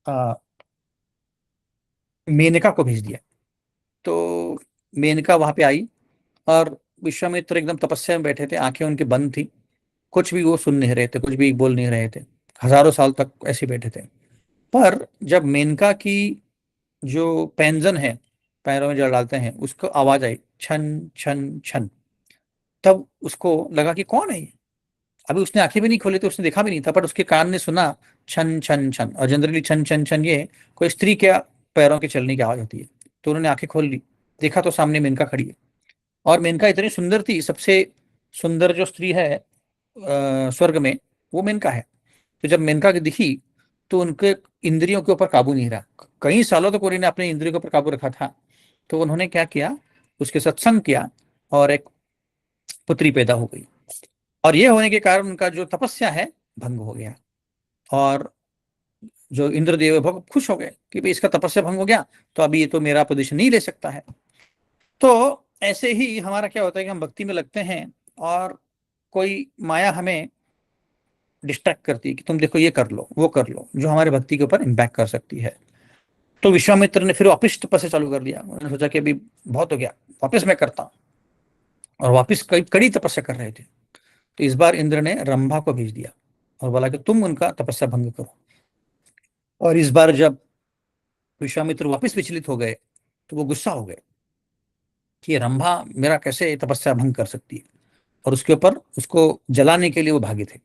आ, मेनका को भेज दिया। तो मेनका वहां पे आई और विश्वामित्र एकदम तपस्या में बैठे थे, आंखें उनकी बंद थी, कुछ भी वो सुन नहीं रहे थे, कुछ भी बोल नहीं रहे थे, हजारों साल तक ऐसे बैठे थे। पर जब मेनका की जो पैंजन है, पैरों में जल डालते हैं, उसको आवाज आई छन छन छन, तब उसको लगा कि कौन है ये। अभी उसने आंखें भी नहीं खोली तो उसने देखा भी नहीं था, पर उसके कान ने सुना छन छन छन। और जनरली छन छन छन ये कोई स्त्री के पैरों के चलने की आवाज होती है। तो उन्होंने आंखें खोल ली, देखा तो सामने मेनका खड़ी है। और मेनका इतनी सुंदर थी, सबसे सुंदर जो स्त्री है स्वर्ग में, वो मेनका है। तो जब मेनका की दिखी तो उनके इंद्रियों के ऊपर काबू नहीं रहा। कई सालों तक उन्होंने अपने इंद्रियों के ऊपर काबू रखा था। तो उन्होंने क्या किया, उसके सत्संग किया और एक पुत्री पैदा हो गई। और ये होने के कारण उनका जो तपस्या है भंग हो गया। और जो इंद्रदेव है बहुत खुश हो गए कि भाई इसका तपस्या भंग हो गया, तो अभी ये तो मेरा पोजीशन नहीं ले सकता है। तो ऐसे ही हमारा क्या होता है कि हम भक्ति में लगते हैं और कोई माया हमें डिस्ट्रैक्ट करती है कि तुम देखो ये कर लो वो कर लो, जो हमारे भक्ति के ऊपर इम्पैक्ट कर सकती है। तो विश्वामित्र ने फिर वापिस तपस्या चालू कर दिया। उन्होंने सोचा कि अभी बहुत हो गया, वापिस मैं करता हूँ। और वापिस कई कड़ी तपस्या कर रहे थे। तो इस बार इंद्र ने रंभा को भेज दिया और बोला कि तुम उनका तपस्या भंग करो। और इस बार जब विश्वामित्र वापिस विचलित हो गए तो वो गुस्सा हो गए कि रंभा मेरा कैसे तपस्या भंग कर सकती है, और उसके ऊपर उसको जलाने के लिए वो भागे थे।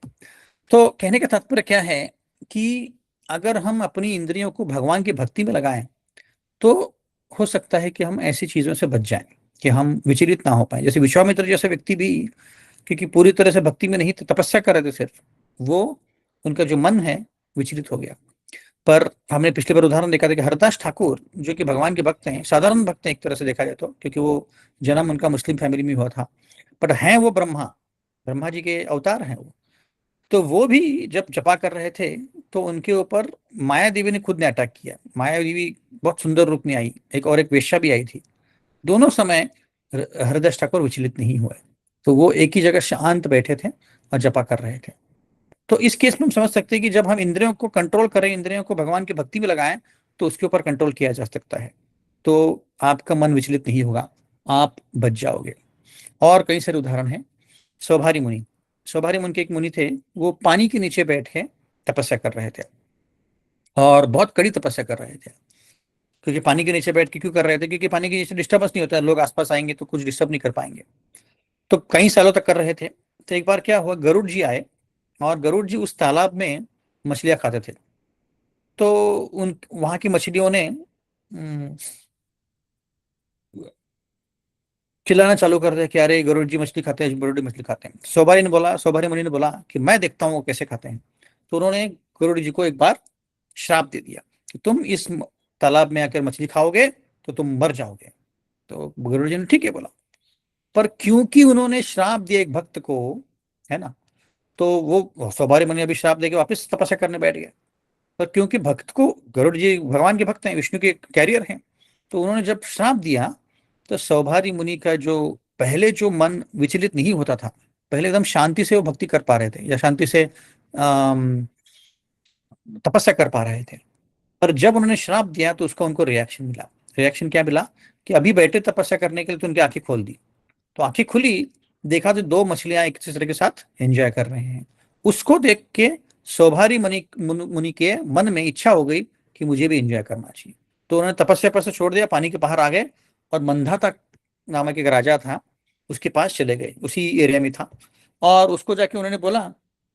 तो कहने का तात्पर्य क्या है कि अगर हम अपनी इंद्रियों को भगवान की भक्ति में लगाएं तो हो सकता है कि हम ऐसी चीजों से बच जाएं कि हम विचलित ना हो पाए। जैसे विश्वामित्र जैसे व्यक्ति भी, क्योंकि पूरी तरह से भक्ति में नहीं थे, तपस्या कर रहे थे सिर्फ, वो उनका जो मन है विचलित हो गया। पर हमने पिछले बार उदाहरण देखा था कि हरदास ठाकुर जो कि भगवान के भक्त हैं, साधारण भक्त हैं एक तरह से देखा जाए तो, क्योंकि वो जन्म उनका मुस्लिम फैमिली में हुआ था, बट हैं वो ब्रह्मा, ब्रह्मा जी के अवतार हैं वो। तो वो भी जब जपा कर रहे थे तो उनके ऊपर माया देवी ने खुद ने अटैक किया। माया देवी बहुत सुंदर रूप में आई, एक और एक वेश्या भी आई थी। दोनों समय हरदास ठाकुर विचलित नहीं हुए। तो वो एक ही जगह शांत बैठे थे और जपा कर रहे थे। तो इस केस में हम समझ सकते हैं कि जब हम इंद्रियों को कंट्रोल करें, इंद्रियों को भगवान की भक्ति में लगाएं, तो उसके ऊपर कंट्रोल किया जा सकता है। तो आपका मन विचलित नहीं होगा, आप बच जाओगे। और कई सारे उदाहरण हैं। स्वभारी मुनि, स्वभारी मुनि के एक मुनि थे, वो पानी के नीचे बैठ के तपस्या कर रहे थे और बहुत कड़ी तपस्या कर रहे थे। क्योंकि पानी के नीचे बैठ के क्यों कर रहे थे? क्योंकि पानी के नीचे डिस्टर्बेंस नहीं होता है, लोग आसपास आएंगे तो कुछ डिस्टर्ब नहीं कर पाएंगे। तो कई सालों तक कर रहे थे। तो एक बार क्या हुआ, गरुड़ जी आए और गरुड़ जी उस तालाब में मछलियां खाते थे। तो उन वहां की मछलियों ने चिल्लाना चालू कर दिया कि अरे गरुड़ जी मछली खाते हैं, गरुड़ जी मछली खाते हैं। सोबारी मुनि ने बोला कि मैं देखता हूँ वो कैसे खाते हैं। तो उन्होंने गरुड़ जी को एक बार श्राप दे दिया कि तुम इस तालाब में आकर मछली खाओगे तो तुम मर जाओगे। तो गरुड़ जी ने ठीक है बोला। पर क्योंकि उन्होंने श्राप दिया एक भक्त को, है ना, तो वो सोबारी मुनि अभी श्राप देके वापस तपस्या करने बैठ गए। पर क्योंकि भक्त को, गरुड़ जी भगवान के भक्त हैं, विष्णु के कैरियर हैं, तो उन्होंने जब श्राप दिया तो सौभारी मुनि का जो पहले जो मन विचलित नहीं होता था, पहले एकदम शांति से वो भक्ति कर पा रहे थे या शांति से तपस्या कर पा रहे थे, पर जब उन्होंने श्राप दिया तो उसका उनको रिएक्शन मिला। रिएक्शन क्या मिला कि अभी बैठे तपस्या करने के लिए तो उनकी आंखें खोल दी। तो आंखें खुली, देखा तो दो मछलियां एक दूसरे के साथ एंजॉय कर रहे हैं। उसको देख के सौभारी मुनि के मन में इच्छा हो गई कि मुझे भी एंजॉय करना चाहिए। तो उन्होंने तपस्या पर से छोड़ दिया, पानी के बाहर आ गए और मंधाता नामक एक राजा था उसके पास चले गए, उसी एरिया में था। और उसको जाके उन्होंने बोला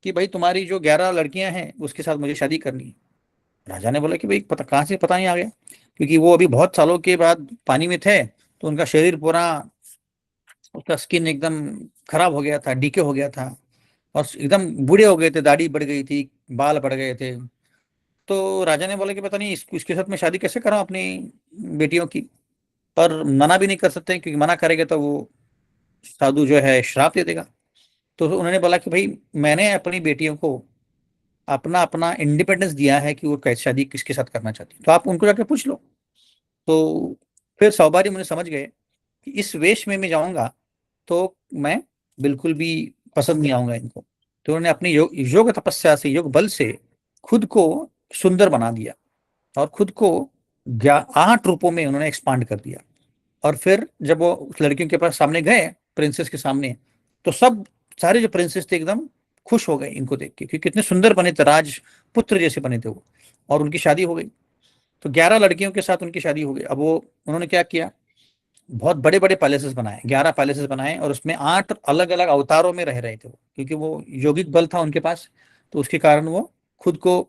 कि भाई तुम्हारी जो 11 लड़कियां हैं उसके साथ मुझे शादी करनी है। राजा ने बोला कि भाई पता कहाँ से पता नहीं आ गया, क्योंकि वो अभी बहुत सालों के बाद पानी में थे, तो उनका शरीर पूरा, उसका स्किन एकदम खराब हो गया था, डीके हो गया था और एकदम बूढ़े हो गए थे, दाढ़ी बढ़ गई थी, बाल बढ़ गए थे। तो राजा ने बोला कि पता नहीं इसके साथ मैं शादी कैसे कराऊं अपनी बेटियों की। पर मना भी नहीं कर सकते क्योंकि मना करेंगे तो वो साधु जो है श्राप दे देगा। तो उन्होंने बोला कि भाई मैंने अपनी बेटियों को अपना अपना इंडिपेंडेंस दिया है कि वो कैसे शादी किसके साथ करना चाहती है, तो आप उनको जाके पूछ लो। तो फिर सौबारी मुझे समझ गए कि इस वेश में मैं जाऊंगा तो मैं बिल्कुल भी पसंद नहीं आऊंगा इनको। तो उन्होंने अपनी योग तपस्या से, योग बल से खुद को सुंदर बना दिया और खुद को 8 रूपों में उन्होंने एक्सपांड कर दिया। और फिर जब वो उस लड़कियों के पास सामने गए, प्रिंसेस के सामने, तो सब सारे जो प्रिंसेस थे एकदम खुश हो गए इनको देख के, क्योंकि कितने सुंदर बने थे, राजपुत्र जैसे बने थे वो। और उनकी शादी हो गई। तो 11 लड़कियों के साथ उनकी शादी हो गई। अब वो उन्होंने क्या किया, बहुत बड़े बड़े पैलेसेस बनाए, 11 पैलेसेस बनाए और उसमें 8 अलग अलग अवतारों में रह रहे थे वो, क्योंकि वो यौगिक बल था उनके पास। तो उसके कारण वो खुद को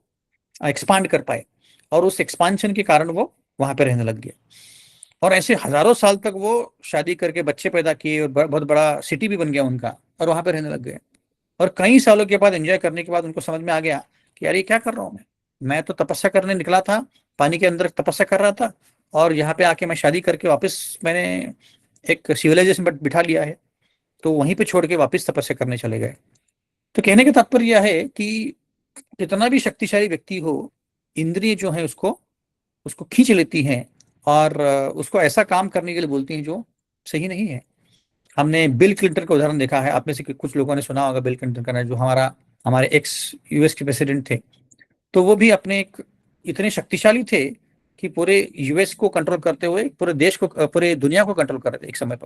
एक्सपांड कर पाए और उस एक्सपांशन के कारण वो वहां पे रहने लग गए। और ऐसे हजारों साल तक वो शादी करके बच्चे पैदा किए और बहुत बड़ा सिटी भी बन गया उनका, और वहां पे रहने लग गए। और कई सालों के बाद एंजॉय करने के बाद उनको समझ में आ गया कि यार ये क्या कर रहा हूँ मैं तो तपस्या करने निकला था, पानी के अंदर तपस्या कर रहा था, और यहाँ पे आके मैं शादी करके वापस मैंने एक सिविलाइजेशन बिठा लिया है। तो वहीं पे छोड़ के वापस तपस्या करने चले गए। तो कहने का तात्पर्य यह है कि कितना भी शक्तिशाली व्यक्ति हो, इंद्रिय जो है उसको उसको खींच लेती हैं और उसको ऐसा काम करने के लिए बोलती हैं जो सही नहीं है। हमने बिल क्लिंटन का उदाहरण देखा है, आप में से कुछ लोगों ने सुना होगा बिल क्लिंटन का नाम, जो हमारे एक्स यूएस के प्रेसिडेंट थे। तो वो भी अपने एक इतने शक्तिशाली थे कि पूरे यूएस को कंट्रोल करते हुए पूरे देश को, पूरे दुनिया को कंट्रोल कर रहे थे एक समय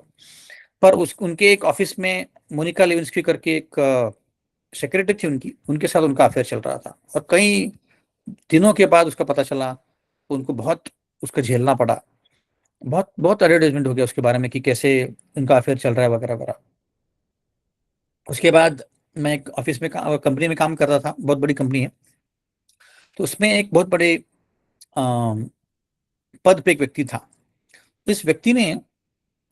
पर उस उनके एक ऑफिस में मोनिका लेविंस्की करके एक सेक्रेटरी थी उनकी, उनके साथ उनका अफेयर चल रहा था और कई दिनों के बाद उसका पता चला, उनको बहुत उसका झेलना पड़ा। बहुत बहुत एडवर्टाइजमेंट हो गया उसके बारे में कि कैसे उनका अफेयर चल रहा है वगैरह वगैरह। उसके बाद मैं एक ऑफिस में कंपनी में काम कर रहा था, बहुत बड़ी कंपनी है। तो उसमें एक बहुत बड़े पद पे एक व्यक्ति था। इस व्यक्ति ने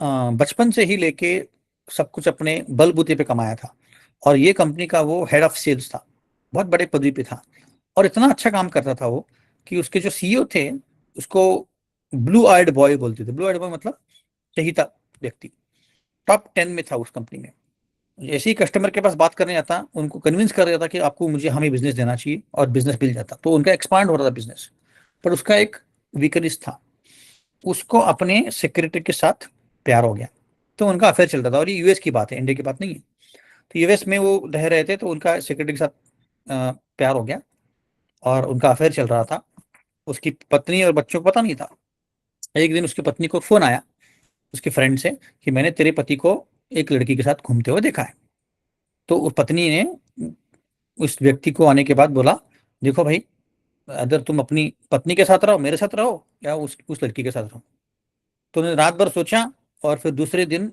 बचपन से ही लेके सब कुछ अपने बलबूते पे कमाया था और ये कंपनी का वो हेड ऑफ सेल्स था, बहुत बड़े पदवी पे था और इतना अच्छा काम करता था वो कि उसके जो सीईओ थे उसको ब्लू आइड बॉय बोलते थे। ब्लू आइड बॉय मतलब चहीता व्यक्ति, टॉप 10 में था उस कंपनी में। जैसे ही कस्टमर के पास बात करने आता, उनको कन्विंस कर देता कि आपको मुझे हमें बिजनेस देना चाहिए, और बिजनेस मिल जाता। तो उनका एक्सपांड हो रहा था बिजनेस। पर उसका एक वीकनेस था, उसको अपने सेक्रेटरी के साथ प्यार हो गया। तो उनका अफेयर चलता था और ये यूएस की बात है, इंडिया की बात नहीं है। तो यूएस में वो रह रहे थे, तो उनका सेक्रेटरी के साथ प्यार हो गया और उनका अफेयर चल रहा था। उसकी पत्नी और बच्चों को पता नहीं था। एक दिन उसकी पत्नी को फोन आया उसके फ्रेंड से कि मैंने तेरे पति को एक लड़की के साथ घूमते हुए देखा है। तो उस पत्नी ने उस व्यक्ति को आने के बाद बोला, देखो भाई, अगर तुम अपनी पत्नी के साथ रहो, मेरे साथ रहो, या उस लड़की के साथ रहो। तो उन्होंने रात भर सोचा और फिर दूसरे दिन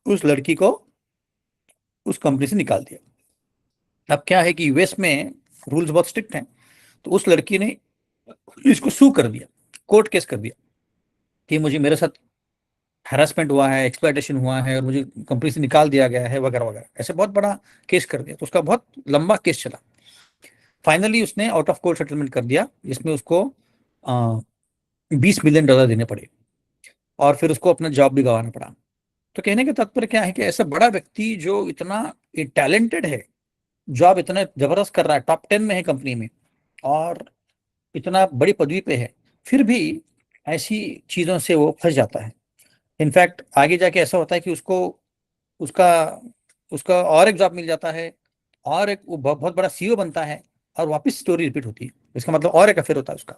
उस लड़की को उस कंपनी से निकाल दिया। अब क्या है कि यूएस में रूल्स बहुत स्ट्रिक्ट हैं। तो उस लड़की ने इसको सू कर दिया, कोर्ट केस कर दिया कि मुझे, मेरे साथ हैरेसमेंट हुआ है, एक्सप्लॉयटेशन हुआ है और मुझे कंपनी से निकाल दिया गया है वगैरह वगैरह, ऐसे बहुत बड़ा केस कर दिया। तो उसका बहुत लंबा केस चला। फाइनली उसने आउट ऑफ कोर्ट सेटलमेंट कर दिया, जिसमें उसको $20 मिलियन देने पड़े और फिर उसको अपना जॉब भी गंवाना पड़ा। तो कहने का तात्पर्य क्या है कि ऐसा बड़ा व्यक्ति जो इतना टैलेंटेड है, जॉब इतना जबरदस्त कर रहा है, टॉप 10 में है कंपनी में और इतना बड़ी पदवी पे है, फिर भी ऐसी चीजों से वो फंस जाता है। इनफैक्ट आगे जाके ऐसा होता है कि उसको उसका उसका और एक जॉब मिल जाता है और एक वो बहुत बड़ा सीईओ बनता है और वापस स्टोरी रिपीट होती है। इसका मतलब और एक अफेयर होता है उसका।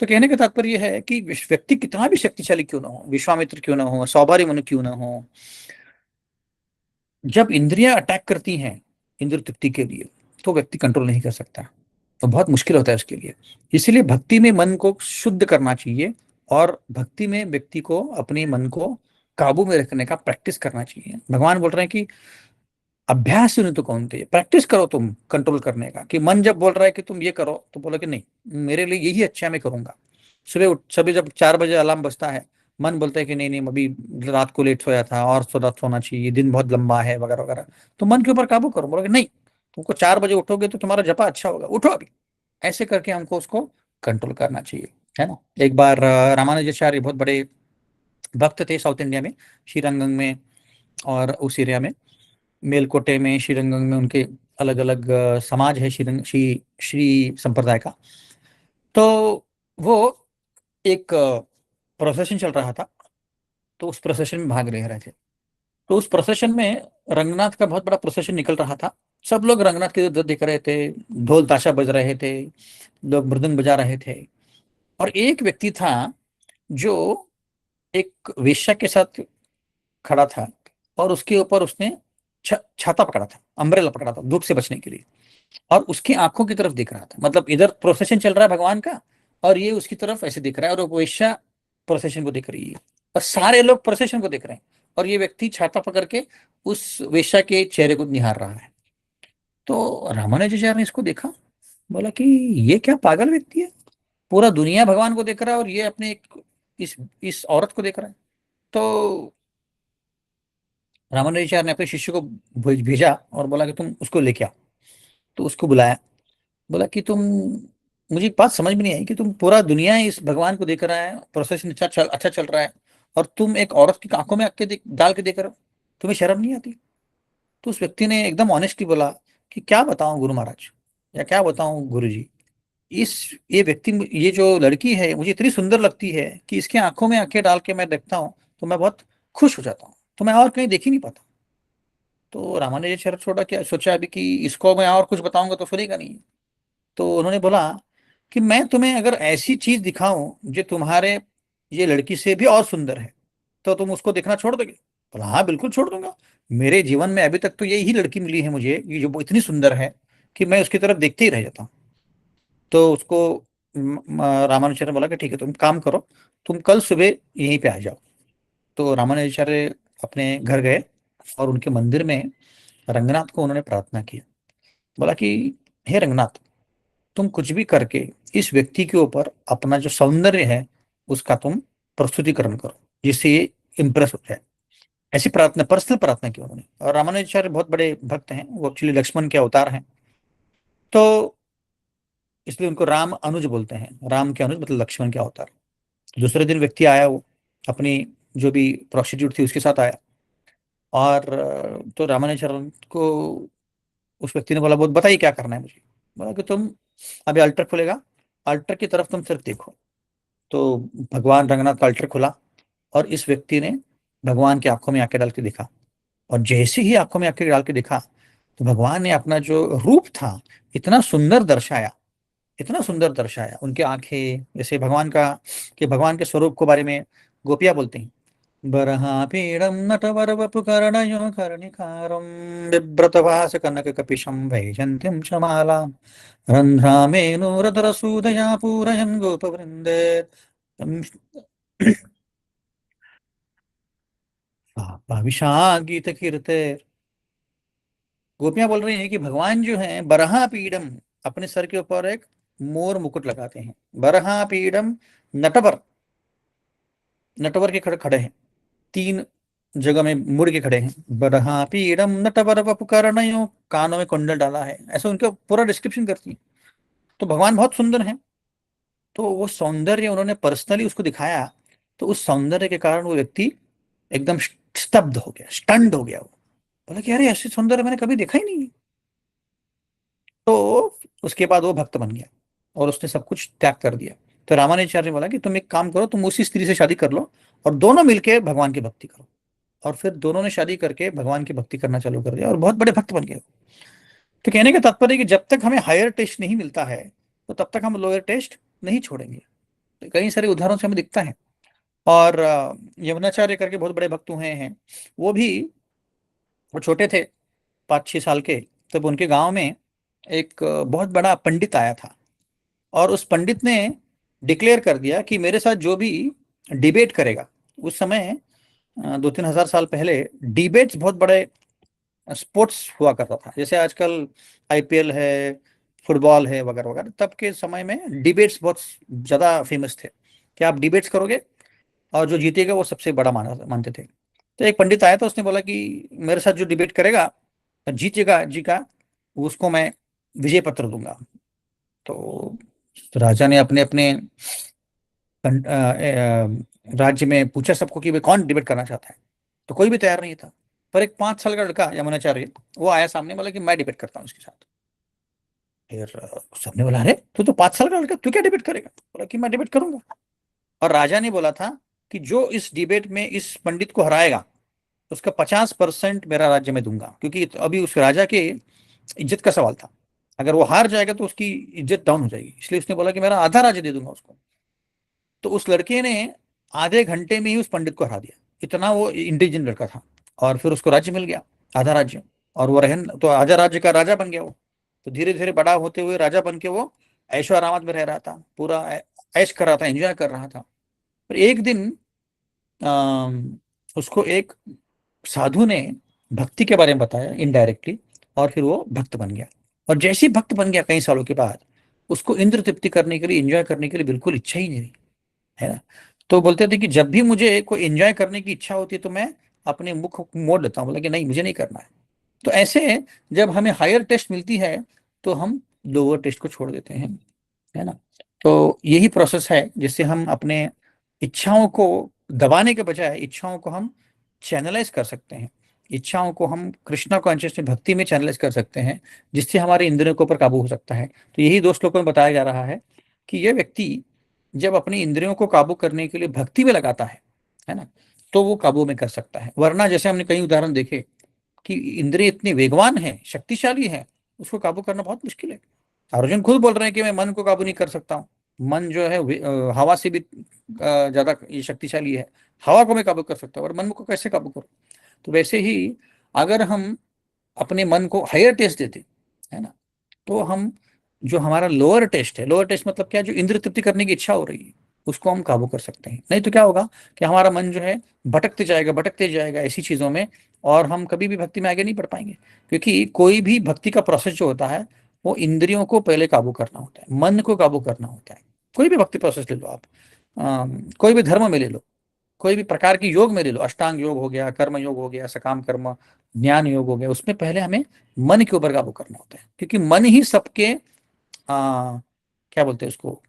तो कहने का तात्पर्य यह है कि व्यक्ति कितना भी शक्तिशाली क्यों ना हो, विश्वामित्र क्यों ना हो, सौभारी मनु क्यों ना हो, जब इंद्रियां अटैक करती हैं इंद्र तृप्ति के लिए, तो व्यक्ति कंट्रोल नहीं कर सकता। तो बहुत मुश्किल होता है उसके लिए। इसलिए भक्ति में मन को शुद्ध करना चाहिए और भक्ति में व्यक्ति को अपने मन को काबू में रखने का प्रैक्टिस करना चाहिए। भगवान बोल रहे हैं कि अभ्यास नहीं तो कौन थे, प्रैक्टिस करो तुम कंट्रोल करने का। कि मन जब बोल रहा है कि तुम ये करो, तो बोलो कि नहीं, मेरे लिए यही अच्छा है, मैं करूंगा। सुबह जब 4 बजे अलार्म बजता है, मन बोलता है कि नहीं नहीं, अभी रात को लेट सोया था और सोना चाहिए, दिन बहुत लंबा है वगैरह वगैरह। तो मन के ऊपर काबू करो, बोलो कि नहीं, तुमको 4 बजे उठोगे तो तुम्हारा जपा अच्छा होगा, उठो अभी। ऐसे करके हमको उसको कंट्रोल करना चाहिए, है ना। एक बार रामानुजाचार्य बहुत बड़े भक्त थे साउथ इंडिया में, श्रीरंगम में और उस एरिया में, मेलकोटे में, श्रीरंगम में। उनके अलग अलग समाज है श्री श्री संप्रदाय का। तो वो एक प्रोसेशन चल रहा था, तो उस प्रोसेशन में भाग रहे थे। तो उस प्रोसेशन में रंगनाथ का बहुत बड़ा प्रोसेशन निकल रहा था। सब लोग रंगनाथ के इधर देख रहे थे, ढोल ताशा बज रहे थे, लोग मृदंग बजा रहे थे। और एक व्यक्ति था जो एक वेश्या के साथ खड़ा था और उसके ऊपर उसने छाता पकड़ा था, अम्ब्रेला पकड़ा था धूप से बचने के लिए, और उसकी आंखों की तरफ देख रहा था। मतलब इधर प्रोसेशन चल रहा है भगवान का और ये उसकी तरफ ऐसे देख रहा है, और वो वेश्या प्रोसेशन को देख रही है और सारे लोग प्रोसेशन को देख रहे हैं, और ये व्यक्ति छाता पकड़ के उस वेश्या के चेहरे को निहार रहा है। तो रामानुजाचार्य ने इसको देखा, बोला कि ये क्या पागल व्यक्ति है, पूरा दुनिया भगवान को देख रहा है और ये अपने इस औरत को देख रहा है। तो रामानुजाचार्य ने अपने शिष्य को भेजा और बोला कि तुम उसको लेके आओ। तो उसको बुलाया, बोला कि तुम, मुझे एक बात समझ में नहीं आई कि तुम, पूरा दुनिया इस भगवान को देख रहा है, प्रोसेशन अच्छा चल रहा है, और तुम एक औरत की आंखों में डाल के देख रहे हो, तुम्हें शर्म नहीं आती। तो उस व्यक्ति ने एकदम ऑनेस्टली बोला कि क्या बताऊं गुरु महाराज, या क्या बताऊं गुरु जी, इस ये व्यक्ति, ये जो लड़की है मुझे इतनी सुंदर लगती है कि इसके आंखों में आंखें डाल के मैं देखता हूँ तो मैं बहुत खुश हो जाता हूँ, तो मैं और कहीं देख ही नहीं पाता। तो रामानुजाचार्य छोड़ा, क्या सोचा अभी कि इसको मैं और कुछ बताऊंगा तो सुनेगा नहीं। तो उन्होंने बोला कि मैं तुम्हें अगर ऐसी चीज दिखाऊं जो तुम्हारे ये लड़की से भी और सुंदर है, तो तुम उसको देखना छोड़ दोगे? बोला हाँ बिल्कुल छोड़ दूंगा। मेरे जीवन में अभी तक तो यही लड़की मिली है मुझे, ये जो इतनी सुंदर है कि मैं उसकी तरफ देखते ही रह जाता हूँ। तो उसको रामानुजाचार्य ने बोला कि ठीक है, तुम काम करो, तुम कल सुबह यहीं पे आ जाओ। तो रामानुजाचार्य अपने घर गए और उनके मंदिर में रंगनाथ को उन्होंने प्रार्थना की। बोला कि हे रंगनाथ, तुम कुछ भी करके इस व्यक्ति के ऊपर अपना जो सौंदर्य है उसका तुम प्रस्तुतिकरण करो, जिससे ये इम्प्रेस हो जाए। ऐसी प्रार्थना, पर्सनल प्रार्थना की उन्होंने। और रामानुजाचार्य बहुत बड़े भक्त हैं, वो एक्चुअली लक्ष्मण के अवतार हैं, तो इसलिए उनको राम अनुज बोलते हैं। राम के अनुज मतलब लक्ष्मण के अवतार। दूसरे दिन व्यक्ति आया, वो अपनी जो भी प्रोस्टिट्यूट थी उसके साथ आया, और तो रामानुजाचार्य को उस व्यक्ति ने बोला, बहुत बताइए क्या करना है मुझे। बोला कि तुम अभी अल्टर खुलेगा, अल्टर की तरफ तुम सिर्फ देखो। तो भगवान रंगनाथ का अल्टर खुला और इस व्यक्ति ने भगवान की आंखों में आंखें डाल के देखा। और जैसे ही आंखों में आंखें डाल के देखा, तो भगवान ने अपना जो रूप था इतना सुंदर दर्शाया, इतना सुंदर दर्शाया। उनकी आंखें जैसे भगवान का, कि भगवान के स्वरूप को बारे में गोपियां बोलते हैं, बरहापीडं नटवरवपुकर्णयो कर्णिकारं बिभ्रतभास कनककपिशं वैजन्तीं च मालां रन्ध्रामेणुरधरसूदया पूरयन् गोपवृन्दे गीत कीर्ते। गोपियां बोल रही हैं कि भगवान जो है बरहा पीडम, अपने सर के ऊपर एक मोर मुकुट लगाते हैं। बरहा पीडम नटवर, नटवर के खड़े खड़े हैं, तीन जगह में मुड़ के खड़े हैं। बरहा पीडम नटवर वपुकर्णयो, कानों में कुंडल डाला है, ऐसा उनका पूरा डिस्क्रिप्शन करती है। तो भगवान बहुत सुंदर है। तो वो सौंदर्य उन्होंने पर्सनली उसको दिखाया, तो उस सौंदर्य के कारण वो व्यक्ति एकदम स्तब्ध हो गया, स्टंड हो गया। वो बोला कि अरे ऐसे सौंदर्य मैंने कभी देखा ही नहीं। तो उसके बाद वो भक्त बन गया और उसने सब कुछ त्याग कर दिया। तो रामानुजाचार्य ने बोला कि तुम एक काम करो, तुम उसी स्त्री से शादी कर लो और दोनों मिलके भगवान की भक्ति करो। और फिर दोनों ने शादी करके भगवान की भक्ति करना चालू कर दिया और बहुत बड़े भक्त बन गए। तो कहने का तात्पर्य कि जब तक हमें हायर टेस्ट नहीं मिलता है, तो तब तक हम लोअर टेस्ट नहीं छोड़ेंगे। तो कई सारे उदाहरणों से हमें दिखता है। और यमुनाचार्य करके बहुत बड़े भक्त हुए हैं। वो भी, वो छोटे थे 5-6 साल के, तब उनके गांव में एक बहुत बड़ा पंडित आया था। और उस पंडित ने डिक्लेयर कर दिया कि मेरे साथ जो भी डिबेट करेगा, उस समय 2-3 हज़ार साल पहले डिबेट्स बहुत बड़े स्पोर्ट्स हुआ करता था, जैसे आजकल आईपीएल है, फुटबॉल है वगैरह वगैरह। तब के समय में डिबेट्स बहुत ज्यादा फेमस थे कि आप डिबेट्स करोगे और जो जीतेगा वो सबसे बड़ा मानते थे। तो एक पंडित आया था, उसने बोला कि मेरे साथ जो डिबेट करेगा, जीतेगा जी का, उसको मैं विजय पत्र दूंगा। तो राजा ने अपने अपने राज्य में पूछा सबको कि वे कौन डिबेट करना चाहता है। तो कोई भी तैयार नहीं था। पर एक 5 साल का लड़का यमुनाचार्य, वो आया सामने, बोला कि मैं डिबेट करता हूँ उसके साथ। फिर सबने बोला अरे तू तो 5 साल का लड़का, तू क्या डिबेट करेगा? बोला कि मैं डिबेट करूंगा। और राजा ने बोला था कि जो इस डिबेट में इस पंडित को हराएगा, उसका 50% मेरा राज्य में दूंगा, क्योंकि अभी उस राजा के इज्जत का सवाल था। अगर वो हार जाएगा तो उसकी इज्जत डाउन हो जाएगी, इसलिए उसने बोला कि मेरा आधा राज्य दे दूंगा उसको। तो उस लड़के ने आधे घंटे में ही उस पंडित को हरा दिया, इतना वो इंटेलिजेंट लड़का था। और फिर उसको राज्य मिल गया, आधा राज्य। और वो रहन तो आधा राज्य का राजा बन गया वो। तो धीरे धीरे बड़ा होते हुए राजा बन के वो ऐशो आरामत में रह रहा था, पूरा ऐश कर रहा था, एंजॉय कर रहा था। पर एक दिन उसको एक साधु ने भक्ति के बारे में बताया इनडायरेक्टली, और फिर वो भक्त बन गया। और जैसे ही भक्त बन गया कई सालों के बाद, उसको इंद्र तृप्ति करने के लिए, एंजॉय करने के लिए बिल्कुल इच्छा ही नहीं रही, है ना। तो बोलते थे कि जब भी मुझे कोई एंजॉय करने की इच्छा होती है तो मैं अपने मुख मोड़ लेता हूँ, बोला कि नहीं मुझे नहीं करना है। तो ऐसे जब हमें हायर टेस्ट मिलती है तो हम लोअर टेस्ट को छोड़ देते हैं, है ना। तो यही प्रोसेस है जिससे हम अपने इच्छाओं को दबाने के बजाय इच्छाओं को हम चैनलाइज कर सकते हैं। इच्छाओं को हम कृष्णा कॉन्शियसनेस भक्ति में चैनलाइज कर सकते हैं, जिससे हमारे इंद्रियों के ऊपर काबू हो सकता है। तो यही 2 श्लोकों में बताया जा रहा है कि यह व्यक्ति जब अपनी इंद्रियों को काबू करने के लिए भक्ति में लगाता है ना, तो वो काबू में कर सकता है। वरना जैसे हमने कई उदाहरण देखे कि इंद्रिय इतने वेगवान है, शक्तिशाली है, उसको काबू करना बहुत मुश्किल है। अर्जुन खुद बोल रहे हैं कि मैं मन को काबू नहीं कर सकता हूँ। मन जो है हवा से भी ज्यादा ये शक्तिशाली है। हवा को मैं काबू कर सकता हूँ और मन को कैसे काबू करूँ? तो वैसे ही अगर हम अपने मन को हायर टेस्ट देते है ना, तो हम जो हमारा लोअर टेस्ट है, लोअर टेस्ट मतलब क्या, जो इंद्र तृप्ति करने की इच्छा हो रही है, उसको हम काबू कर सकते हैं। नहीं तो क्या होगा कि हमारा मन जो है भटकते जाएगा ऐसी चीजों में, और हम कभी भी भक्ति में आगे नहीं बढ़ पाएंगे। क्योंकि कोई भी भक्ति का प्रोसेस जो होता है, वो इंद्रियों को पहले काबू करना होता है, मन को काबू करना होता है। कोई भी भक्ति प्रोसेस ले लो आप, कोई भी धर्म में ले लो, कोई भी प्रकार की योग में ले लो, अष्टांग योग हो गया, कर्म योग हो गया, सकाम कर्म, ज्ञान योग हो गया, उसमें पहले हमें मन के ऊपर काबू करना होता है। क्योंकि मन ही सबके क्या बोलते हैं उसको,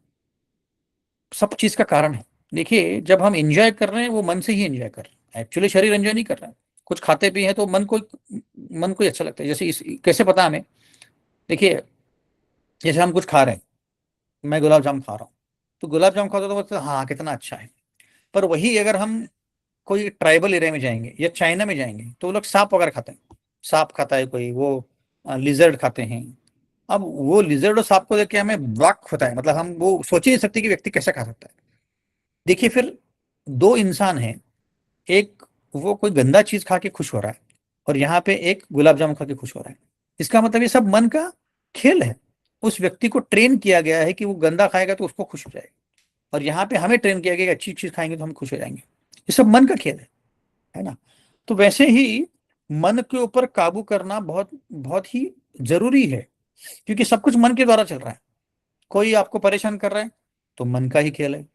सब चीज का कारण है। देखिए, जब हम एंजॉय कर रहे हैं, वो मन से ही एंजॉय कर रहे हैं, एक्चुअली शरीर एंजॉय नहीं कर रहा है। कुछ खाते भी हैं तो मन को ही अच्छा लगता है। जैसे कैसे पता हमें? देखिए, जैसे हम कुछ खा रहे हैं, मैं गुलाब जामुन खा रहा हूँ, तो गुलाब जामुन खाता तो बोलते हैं, हाँ कितना अच्छा है। पर वही अगर हम कोई ट्राइबल एरिया में जाएंगे या चाइना में जाएंगे, तो वो लोग सांप वगैरह खाते हैं। सांप खाता है कोई, वो लिजर्ड खाते हैं। अब वो लिजर्ड और सांप को देख के हमें ब्लॉक होता है, मतलब हम वो सोच ही नहीं सकते कि व्यक्ति कैसे खा सकता है। देखिए, फिर 2 इंसान हैं, एक वो कोई गंदा चीज खा के खुश हो रहा है, और यहाँ पे एक गुलाब जामुन खा के खुश हो रहा है। इसका मतलब ये सब मन का खेल है। उस व्यक्ति को ट्रेन किया गया है कि वो गंदा खाएगा तो उसको खुश हो जाएगा, और यहाँ पे हमें ट्रेन किया गया कि अच्छी चीज खाएंगे तो हम खुश हो जाएंगे। ये सब मन का खेल है ना। तो वैसे ही मन के ऊपर काबू करना बहुत बहुत ही जरूरी है, क्योंकि सब कुछ मन के द्वारा चल रहा है। कोई आपको परेशान कर रहा है तो मन का ही खेल है,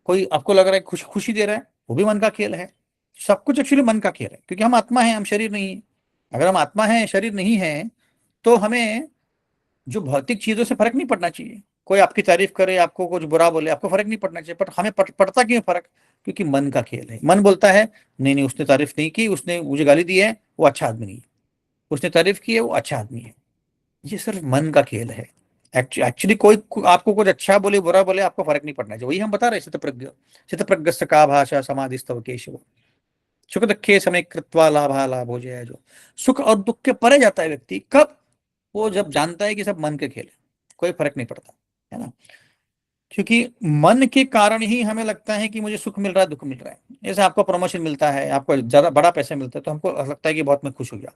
कोई आपको लग रहा है खुशी दे रहा है, वो भी मन का खेल है। सब कुछ एक्चुअली मन का खेल है, क्योंकि हम आत्मा है, हम शरीर नहीं है। अगर हम आत्मा है, शरीर नहीं है, तो हमें जो भौतिक चीजों से फर्क नहीं पड़ना चाहिए। कोई आपकी तारीफ करे, आपको कुछ बुरा बोले, आपको फर्क नहीं पड़ना चाहिए। पर हमें पड़ता क्यों फर्क? क्योंकि मन का खेल है। मन बोलता है नहीं नहीं, उसने तारीफ नहीं की, उसने मुझे गाली दी है, वो अच्छा आदमी नहीं है। उसने तारीफ की है, वो अच्छा आदमी है। ये सिर्फ मन का खेल है। एक्चुअली कोई आपको कुछ अच्छा बोले, बुरा बोले, आपको फर्क नहीं पड़ना चाहिए। वही हम बता रहे चित्त प्रज्ञ का भाषा समाधि स्तव केशव, सुख दुखे समय कृत्वा लाभा लाभ हो जाए। जो सुख और दुख के परे जाता है व्यक्ति, कब? वो जब जानता है कि सब मन के खेल है, कोई फर्क नहीं पड़ता, है ना। क्योंकि मन के कारण ही हमें लगता है कि मुझे सुख मिल रहा है, दुख मिल रहा है। जैसे आपको प्रमोशन मिलता है, आपको ज्यादा बड़ा पैसा मिलता है, तो हमको लगता है कि बहुत मैं खुश हो गया।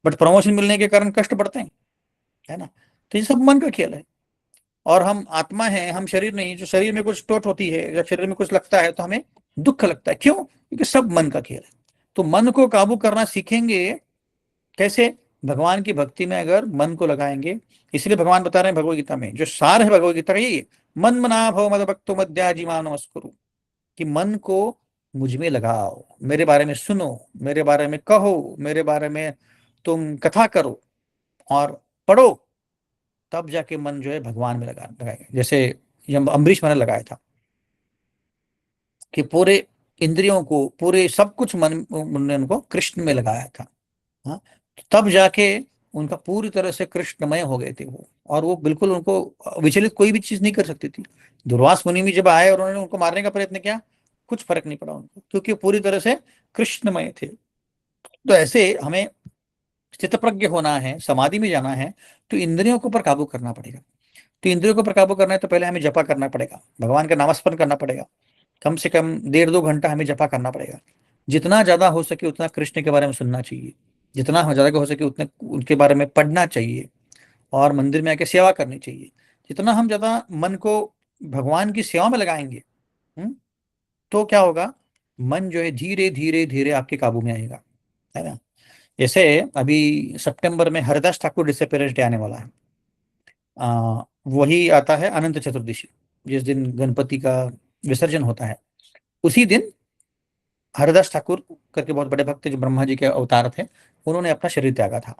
बट प्रमोशन मिलने के कारण कष्ट बढ़ते हैं, है ना। तो ये सब मन का खेल है। और हम आत्मा है, हम शरीर नहीं। जो शरीर में कुछ टोट होती है या शरीर में कुछ लगता है तो हमें दुख लगता है। क्यों? क्योंकि सब मन का खेल है। तो मन को काबू करना सीखेंगे कैसे? भगवान की भक्ति में अगर मन को लगाएंगे। इसलिए भगवान बता रहे हैं भगवत गीता में, जो सार है भगवत गीता का यही है, मन मना भव मद भक्तो मध्याजीमा नमस्कुरु, कि मन को मुझ में लगाओ, मेरे बारे में सुनो, मेरे बारे में कहो, मेरे बारे में तुम कथा करो और पढ़ो। तब जाके मन जो है भगवान में लगाएंगे। जैसे ये अम्बरीश मैंने लगाया था कि पूरे इंद्रियों को, पूरे सब कुछ मन उन्होंने उनको कृष्ण में लगाया था। हाँ, तब जाके उनका पूरी तरह से कृष्णमय हो गए थे वो, और वो बिल्कुल उनको विचलित कोई भी चीज नहीं कर सकती थी। दुर्वास मुनि भी जब आए और उन्होंने उनको मारने का प्रयत्न किया, कुछ फर्क नहीं पड़ा उनको, क्योंकि वो पूरी तरह से कृष्णमय थे। तो ऐसे हमें स्थितप्रज्ञ होना है, समाधि में जाना है, तो इंद्रियों के ऊपर काबू करना पड़ेगा। तो इंद्रियों को प्रकाबू करना है तो पहले हमें जपा करना पड़ेगा, भगवान का नामस्मरण करना पड़ेगा। कम से कम 1.5-2 घंटा हमें जपा करना पड़ेगा। जितना ज्यादा हो सके उतना कृष्ण के बारे में सुनना चाहिए, जितना ज्यादा हो सके उतने उनके बारे में पढ़ना चाहिए, और मंदिर में आके सेवा करनी चाहिए। जितना हम ज्यादा मन को भगवान की सेवा में लगाएंगे, तो क्या होगा? मन जो है धीरे धीरे धीरे आपके काबू में आएगा, है ना। जैसे अभी सितंबर में हरिदास ठाकुर डिसअपियरेंस डे आने वाला है। वही आता है अनंत चतुर्दशी, जिस दिन गणपति का विसर्जन होता है। उसी दिन हरिदास ठाकुर करके बहुत बड़े भक्त जो ब्रह्मा जी के अवतार थे, उन्होंने अपना शरीर त्यागा था।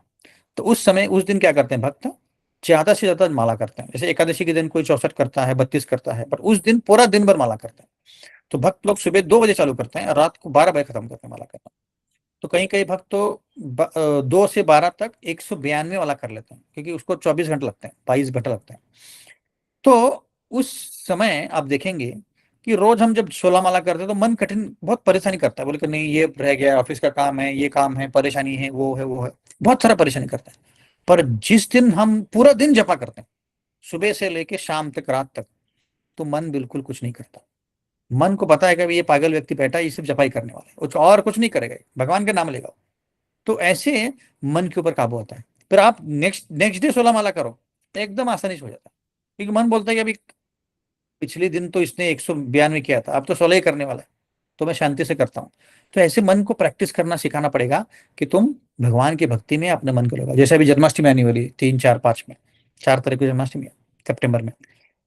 तो उस समय, उस दिन क्या करते हैं भक्त? ज्यादा से ज्यादा माला करते हैं। जैसे एकादशी के दिन कोई 64 करता है, 32 करता है, पर उस दिन पूरा दिन भर माला करते हैं। तो भक्त लोग सुबह 2 बजे चालू करते हैं और रात को 12 बजे खत्म करते हैं माला करना। तो कई कई भक्त तो 2 से 12 तक 192 वाला कर लेते हैं, क्योंकि उसको 24 घंटे लगते हैं, 22 घंटे लगते हैं। तो उस समय आप देखेंगे कि रोज हम जब 16 माला करते हैं तो मन कठिन, बहुत परेशानी करता है, बोले कि नहीं ये रह गया, ऑफिस का काम है, ये काम है, परेशानी है, वो है, वो है, बहुत सारा परेशानी करता है। पर जिस दिन हम पूरा दिन जपा करते हैं, सुबह से लेके शाम तक, रात तक, तो मन बिल्कुल कुछ नहीं करता। मन को पता है कि ये पागल व्यक्ति बैठा है, ये सिर्फ जपाई करने वाला है, कुछ और कुछ नहीं करेगा, भगवान का नाम लेगा। तो ऐसे मन के ऊपर काबू होता है। फिर आप नेक्स्ट नेक्स्ट डे 16 माला करो, एकदम आसानी से हो जाता है, क्योंकि मन बोलता है कि अभी पिछले दिन तो इसने 192 किया था, अब तो 16 ही करने वाला है, तो मैं शांति से करता हूँ। तो ऐसे मन को प्रैक्टिस करना सिखाना पड़ेगा कि तुम भगवान की भक्ति में अपने मन को लगाओ। जैसे अभी जन्माष्टमी आने वाली है, 3, 4, 5 में, 4 तारीख को जन्माष्टमी है, सितंबर में।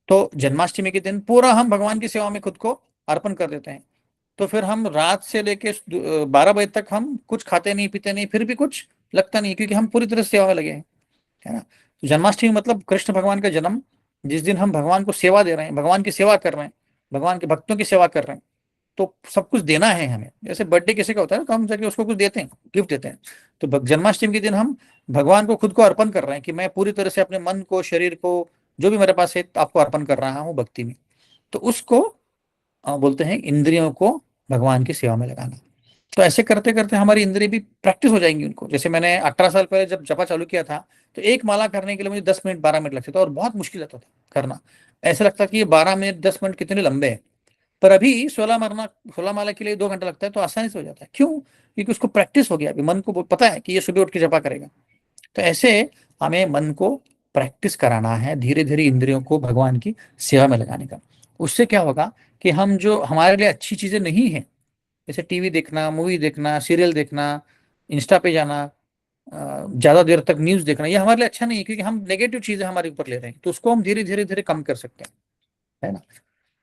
तो जन्माष्टमी के दिन पूरा हम भगवान की सेवा में खुद को अर्पण कर देते हैं। तो फिर हम रात से लेके 12 बजे तक हम कुछ खाते नहीं पीते नहीं, फिर भी कुछ लगता नहीं, क्योंकि हम पूरी तरह से सेवा में लगे हैं, है ना। तो जन्माष्टमी मतलब कृष्ण भगवान का जन्म, जिस दिन हम भगवान को सेवा दे रहे हैं, भगवान की सेवा कर रहे हैं, भगवान के भक्तों की सेवा कर रहे हैं। तो सब कुछ देना है हमें, जैसे बर्थडे किसी का होता है तो हम जाके उसको कुछ देते हैं, गिफ्ट देते हैं। तो जन्माष्टमी के दिन हम भगवान को खुद को अर्पण कर रहे हैं कि मैं पूरी तरह से अपने मन को, शरीर को, जो भी मेरे पास है, आपको अर्पण कर रहा हूँ भक्ति में। तो उसको बोलते हैं इंद्रियों को भगवान की सेवा में लगाना। तो ऐसे करते करते हमारी इंद्रिय भी प्रैक्टिस हो जाएंगी उनको। जैसे मैंने 18 साल पहले जब जपा चालू किया था, तो एक माला करने के लिए मुझे 10 मिनट 12 मिनट लगते थे, और बहुत मुश्किल लगता था करना। ऐसा लगता कि ये 12 मिनट 10 मिनट कितने लंबे हैं। पर अभी 16 माला के लिए 2 घंटा लगता है, तो आसानी से हो जाता है। क्यों? क्योंकि उसको प्रैक्टिस हो गया, अभी मन को पता है कि ये सुबह उठ के जपा करेगा। तो ऐसे हमें मन को प्रैक्टिस कराना है, धीरे धीरे इंद्रियों को भगवान की सेवा में लगाने का। उससे क्या होगा कि हम जो हमारे लिए अच्छी चीजें नहीं है, जैसे टीवी देखना, मूवी देखना, सीरियल देखना, इंस्टा पे जाना, ज्यादा देर तक न्यूज देखना, ये हमारे लिए अच्छा नहीं है, क्योंकि हम नेगेटिव चीजें हमारे ऊपर ले रहे हैं। तो उसको हम धीरे धीरे धीरे कम कर सकते हैं, है ना।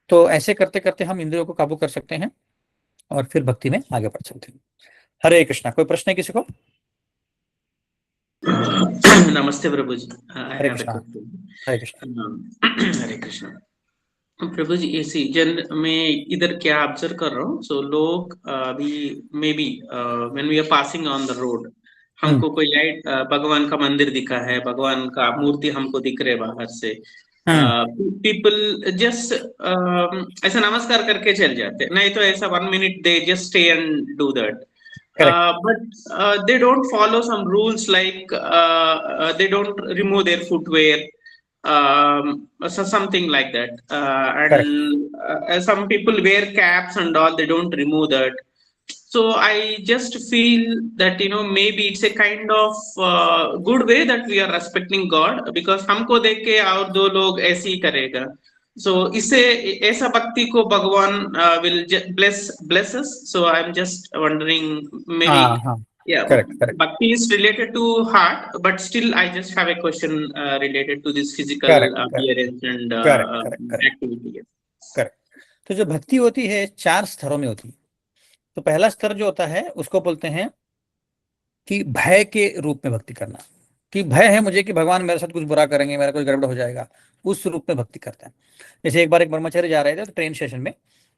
तो ऐसे करते करते हम इंद्रियों को काबू कर सकते हैं, और फिर भक्ति में आगे बढ़ सकते हैं। हरे कृष्णा। कोई प्रश्न है किसी को? Namaste, Prabhuji. I Hare have a Krishna. question. Hare Krishna. Hare Krishna. प्रभु जी, ऐसी जन मैं इधर क्या ऑब्जर्व कर रहा हूँ, सो लोग अभी may be when we are passing on the road, hmm. हमको कोई लाइट भगवान का मंदिर दिखा है, भगवान का मूर्ति हमको दिख रहे बाहर से, हम्म। पीपल जस्ट ऐसा नमस्कार करके चल जाते, नहीं तो ऐसा 1 minute they just stay and do that. Correct. But they don't follow some rules like they don't remove their footwear, so something like that. Correct. And some people wear caps and all, they don't remove that. So I just feel that, maybe it's a kind of good way that we are respecting God, because हमको देख के और दो लोग ऐसे ही करेगा. So इससे ऐसा भक्ति को भगवान will bless us. So I'm just wondering, maybe, हाँ हाँ। yeah, correct correct. bhakti is related to heart, but still I just have a question related to this physical correct correct. appearance and correct correct. Correct activity. Correct. तो जो भक्ति होती है 4 स्तरों में होती है। तो पहला स्तर जो होता है उसको बोलते हैं कि भय के रूप में भक्ति करना, कि भय है मुझे कि भगवान मेरे साथ कुछ बुरा करेंगे, मेरा कुछ गड़बड़ हो जाएगा, उस रूप में भक्ति करते हैं। जैसे एक बार एक ब्रह्मचारी जा रहे थे तो ट्रेन स्टेशन में,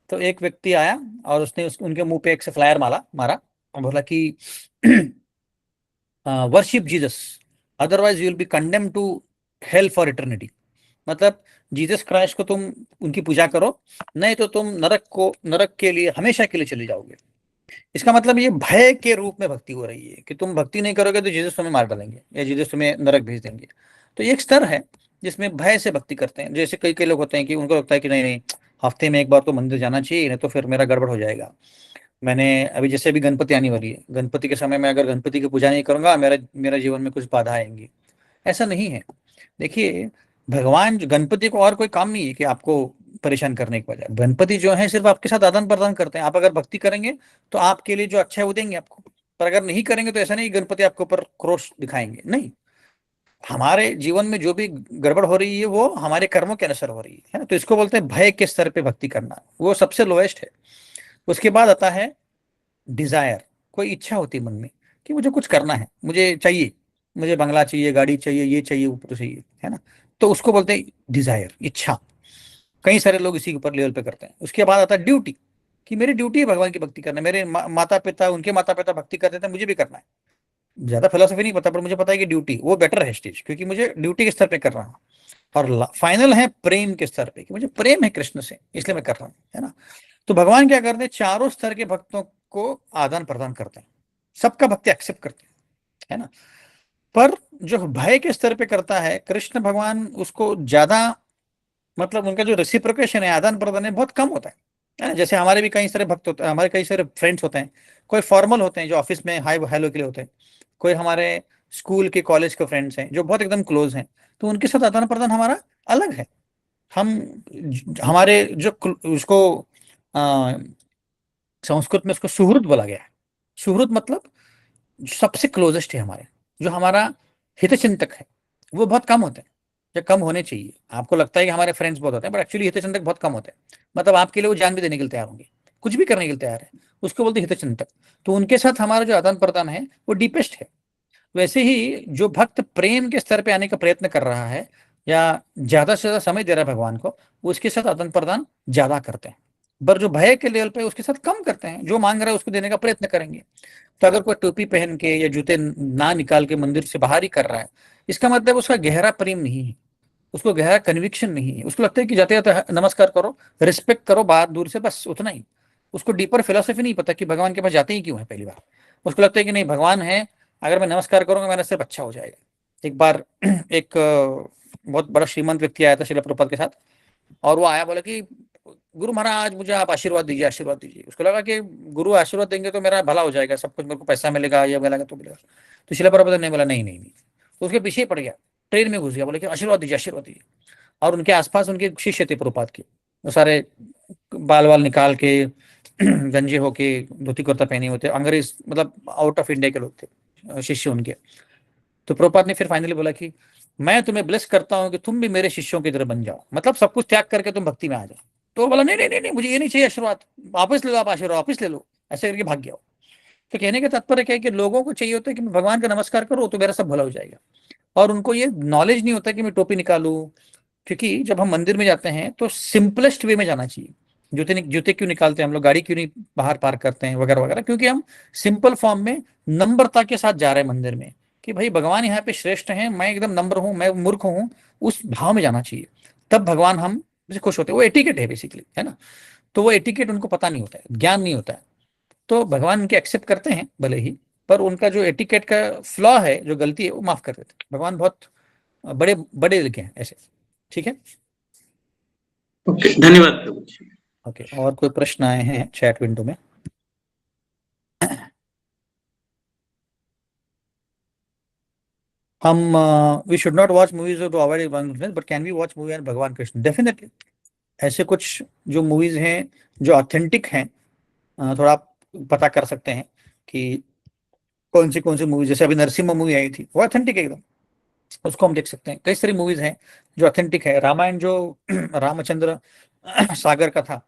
तो एक व्यक्ति आया और उसने उनके मुंह पे एक से फ्लायर मारा मारा और बोला कि worship Jesus, otherwise you will be condemn to hell for eternity. मतलब जीसस क्राइस्ट को तुम उनकी पूजा करो, नहीं तो तुम नरक के लिए हमेशा के लिए चले जाओगे। इसका मतलब ये भय के रूप में भक्ति हो रही है कि तुम भक्ति नहीं करोगे तो जीसस तुम्हें मार डालेंगे या जीसस तुम्हें नरक भेज देंगे। तो ये एक स्तर है जिसमें भय से भक्ति करते हैं। जैसे कई कई लोग होते हैं कि उनको लगता है कि नहीं नहीं, हफ्ते में एक बार तो मंदिर जाना चाहिए, नहीं तो फिर मेरा गड़बड़ हो जाएगा। मैंने अभी जैसे अभी गणपति आने वाली है, गणपति के समय में अगर गणपति की पूजा नहीं करूंगा, मेरा मेरा जीवन में कुछ बाधा आएंगी। ऐसा नहीं है। देखिए, भगवान गणपति को और कोई काम नहीं है कि आपको परेशान करने के बजाय। गणपति जो है सिर्फ आपके साथ आदान प्रदान करते हैं। आप अगर भक्ति करेंगे तो आपके लिए जो अच्छा है वो देंगे आपको, पर अगर नहीं करेंगे तो ऐसा नहीं गणपति आपके ऊपर क्रोध दिखाएंगे, नहीं। हमारे जीवन में जो भी गड़बड़ हो रही है वो हमारे कर्मों के अनुसार हो रही है ना। तो इसको बोलते हैं भय के स्तर पे भक्ति करना, वो सबसे लोएस्ट है। उसके बाद आता है डिजायर। कोई इच्छा होती है मन में कि मुझे कुछ करना है, मुझे चाहिए, मुझे बंगला चाहिए, गाड़ी चाहिए, ये चाहिए, ऊपर चाहिए, है ना। तो उसको बोलते हैं डिजायर, इच्छा। कई सारे लोग इसी के ऊपर लेवल पे करते हैं। उसके बाद आता है ड्यूटी, कि मेरी ड्यूटी है भगवान की भक्ति करना, मेरे माता पिता, उनके माता पिता भक्ति करते थे, मुझे भी करना है। ज्यादा फिलोसफी नहीं पता, पर मुझे पता है कि ड्यूटी वो बेटर है स्टेज, क्योंकि मुझे ड्यूटी के स्तर पे कर रहा हूँ। और फाइनल है प्रेम के स्तर पे, कि मुझे प्रेम है कृष्ण से, इसलिए मैं कर रहा हूँ, है ना। तो भगवान क्या करते हैं, चारों स्तर के भक्तों को आदान प्रदान करते हैं, सबका भक्ति एक्सेप्ट करते हैं, है ना। पर जो भय के स्तर पे करता है कृष्ण भगवान, उसको ज्यादा, मतलब उनका जो रेसिप्रोकेशन है, आदान प्रदान है, बहुत कम होता है ना। जैसे हमारे भी कई सारे भक्त होते हैं, हमारे कई सारे फ्रेंड्स होते हैं, कोई फॉर्मल होते हैं जो ऑफिस में हाई हेलो के लिए होते हैं, कोई हमारे स्कूल के कॉलेज के फ्रेंड्स हैं जो बहुत एकदम क्लोज हैं, तो उनके साथ आदान प्रदान हमारा अलग है। हम हमारे जो उसको आ, संस्कृत में उसको सुहृद बोला गया है। सुहृद मतलब सबसे क्लोजेस्ट है हमारे, जो हमारा हितचिंतक है, वो बहुत कम होते हैं, या कम होने चाहिए। आपको लगता है कि हमारे फ्रेंड्स बहुत होते हैं, बट एक्चुअली हितचिंतक बहुत कम होते हैं। मतलब आपके लिए वो जान भी देने के लिए तैयार होंगे, कुछ भी करने के लिए तैयार है, उसको बोलते हैं हितचिंतक। तो उनके साथ हमारा जो आदान प्रदान है वो डीपेस्ट है। वैसे ही जो भक्त प्रेम के स्तर पे आने का प्रयत्न कर रहा है, या ज्यादा से ज्यादा समय दे रहा है भगवान को, उसके साथ आदान प्रदान ज्यादा करते हैं। पर जो भय के लेवल पे उसके साथ कम करते हैं, जो मांग रहा है उसको देने का प्रयत्न करेंगे। तो अगर कोई टोपी पहन के या जूते ना निकाल के मंदिर से बाहर ही कर रहा है, इसका मतलब उसका गहरा प्रेम नहीं है, उसको गहरा कन्विक्शन नहीं है। उसको लगता है कि जाते जाते नमस्कार करो, रिस्पेक्ट करो बाहर दूर से, बस उतना ही। उसको डीपर फिलोसफी नहीं पता कि भगवान के पास जाते ही क्यों है पहली बार। उसको लगता है कि नहीं, भगवान है, अगर मैं नमस्कार करूंगा मेरा सिर्फ अच्छा हो जाएगा। एक बार एक बहुत बड़ा श्रीमंत व्यक्ति आया था शिला प्रभुपाद के साथ, और वो आया, बोला कि गुरु महाराज मुझे आप आशीर्वाद दीजिए, आशीर्वाद दीजिए। उसको लगा कि गुरु आशीर्वाद देंगे तो मेरा भला हो जाएगा, सब कुछ, मेरे को पैसा मिलेगा, ये मिलेगा तो मिलेगा। तो शिला प्रभुपाद ने बोला नहीं नहीं नहीं। तो उसके पीछे ही पड़ गया, ट्रेन में घुस गया, बोले कि आशीर्वाद दीजिए, आशीर्वाद दीजिए। और उनके आसपास उनके शिष्य थे प्रभुपाद के, वो सारे बाल वाल निकाल के गंजे होके धोती कुर्ता पहने होते, अंग्रेज, मतलब आउट ऑफ इंडिया के लोग थे शिष्य उनके। तो प्रभुपाद ने फिर फाइनली बोला कि मैं तुम्हें ब्लेस करता हूँ कि तुम भी मेरे शिष्यों की तरह बन जाओ, मतलब सब कुछ त्याग करके तुम भक्ति में आ जाओ। तो वो बोला नहीं नहीं नहीं नहीं, मुझे ये नहीं चाहिए आशीर्वाद, वापस ले लो, आप आशीर्वाद वापस ले लो, ऐसे करके भाग गया वो। तो कहने का तात्पर्य क्या है कि लोगों को चाहिए होता है कि मैं भगवान का नमस्कार करूँ तो मेरा सब भला हो जाएगा। और उनको ये नॉलेज नहीं होता कि मैं टोपी निकालूं। क्योंकि जब हम मंदिर में जाते हैं तो सिंपलेस्ट वे में जाना चाहिए। जूते जूते क्यों निकालते हैं हम लोग, गाड़ी क्यों नहीं बाहर पार्क करते हैं, वगैरह वगैरह, क्योंकि हम सिंपल फॉर्म में नम्रता के साथ जा रहे हैं मंदिर में, कि भाई भगवान यहाँ पे श्रेष्ठ हैं, मैं एकदम नम्र हूँ, मैं मूर्ख हूँ, उस भाव में जाना चाहिए। तब भगवान हम से खुश होते हैं। वो एटिकेट है बेसिकली, है ना। तो वो एटिकेट उनको पता नहीं होता है, ज्ञान नहीं होता है। तो भगवान उनके एक्सेप्ट करते हैं भले ही, पर उनका जो एटिकेट का फ्लॉ है, जो गलती है, वो माफ कर देते हैं। भगवान बहुत बड़े बड़े लिखे हैं ऐसे। ठीक है। ओके, धन्यवाद प्रभु जी। ओके, और कोई प्रश्न आए हैं चैट विंडो में? हम we should not watch movies to avoid but can we watch movie and Bhagwan Krishna? Definitely. ऐसे कुछ जो मूवीज हैं जो ऑथेंटिक हैं, थोड़ा आप पता कर सकते हैं कि कौन सी मूवी, जैसे अभी नरसिम्हा मूवी आई थी, वो ऑथेंटिक है एकदम, उसको हम देख सकते हैं। कई सारी मूवीज हैं जो ऑथेंटिक है। रामायण जो रामचंद्र सागर का था,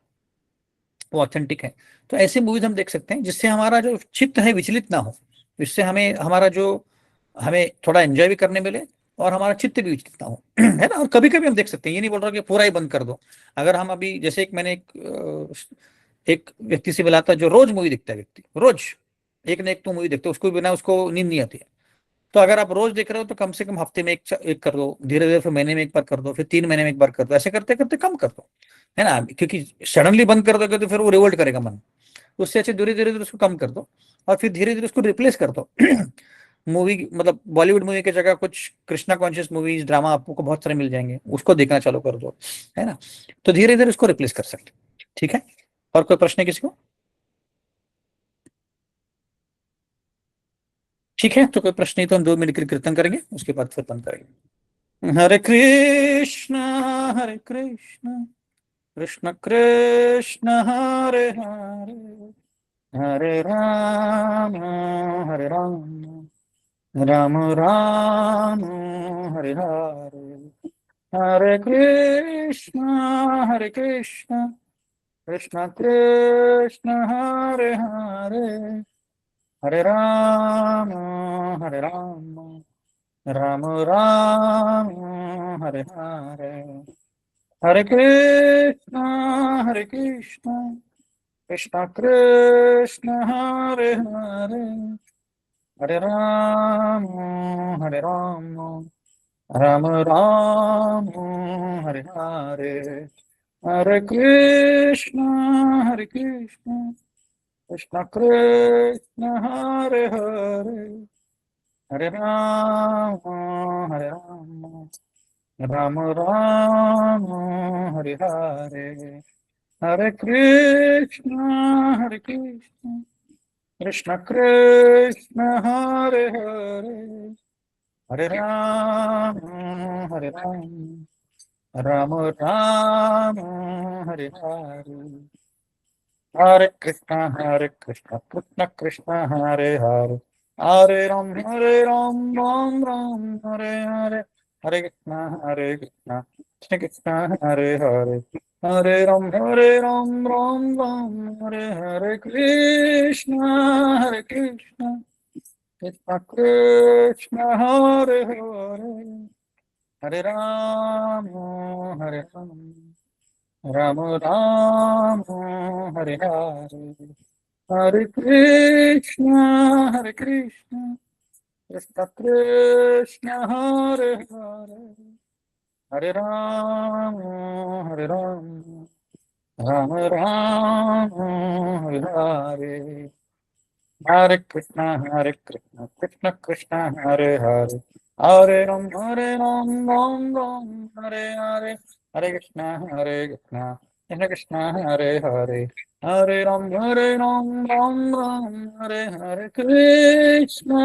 वो ऑथेंटिक है। तो ऐसी मूवीज हम देख सकते हैं जिससे हमारा जो चित्त है विचलित ना हो, जिससे हमें हमारा जो हमें थोड़ा एंजॉय भी करने मिले, और हमारा चित्त भी विचलित ना हो, है ना। और कभी कभी हम देख सकते हैं, ये नहीं बोल रहा कि पूरा ही बंद कर दो। अगर हम अभी, जैसे एक व्यक्ति से मिला था जो रोज मूवी देखता है, व्यक्ति रोज एक ना एक तो मूवी देखते है, उसको बिना उसको नींद नहीं आती है। तो अगर आप रोज देख रहे हो तो कम से कम हफ्ते में एक कर दो, धीरे धीरे फिर महीने में एक बार कर दो, फिर 3 महीने में एक बार कर दो, ऐसे करते करते कम कर दो, है ना। क्योंकि सडनली बंद कर दोगे तो फिर वो रिवोल्ट करेगा मन। उससे अच्छे धीरे धीरे धीरे उसको कम कर दो, और फिर धीरे धीरे उसको रिप्लेस कर दो। मूवी, मतलब बॉलीवुड मूवी की जगह कुछ कृष्णा कॉन्शियस मूवीज, ड्रामा आपको बहुत सारे मिल जाएंगे, उसको देखना चालू कर दो, है ना। तो धीरे धीरे उसको रिप्लेस कर सकते। ठीक है। और कोई प्रश्न है किसी को? ठीक है, तो कोई प्रश्न नहीं, तो हम 2 मिनट के लिए कीर्तन करेंगे, उसके बाद फिर बंद करेंगे। हरे कृष्ण, हरे कृष्ण, कृष्ण कृष्ण हरे हरे, हरे राम, हरे राम, राम राम, हरे हरे, हरे कृष्ण, हरे कृष्ण, कृष्ण कृष्ण हरे हरे, हरे राम, हरे राम, राम राम, हरे हरे, हरे कृष्ण, हरे कृष्ण, कृष्ण कृष्ण हरे हरे हरे राम हरे राम राम राम हरे हरे हरे कृष्ण कृष्ण कृष्ण हरे हरे हरे राम राम राम हरे हरे हरे कृष्ण कृष्ण कृष्ण हरे हरे हरे राम राम राम हरे हरे हरे कृष्ण कृष्ण कृष्ण हरे हरे हरे राम हरे हरे हरे कृष्ण कृष्ण कृष्ण हरे हरे हरे राम हरे हरे कृष्ण कृष्ण कृष्ण हरे हरे हरे राम राम राम हरे हरे हरे कृष्ण कृष्ण कृष्ण हरे हरे हरे राम राम राम हरे हरे हरे कृष्ण कृष्ण कृष्ण हरे हरे हरे राम हरे हरे हरे कृष्ण कृष्ण कृष्ण हरे राम हरे हरे कृष्ण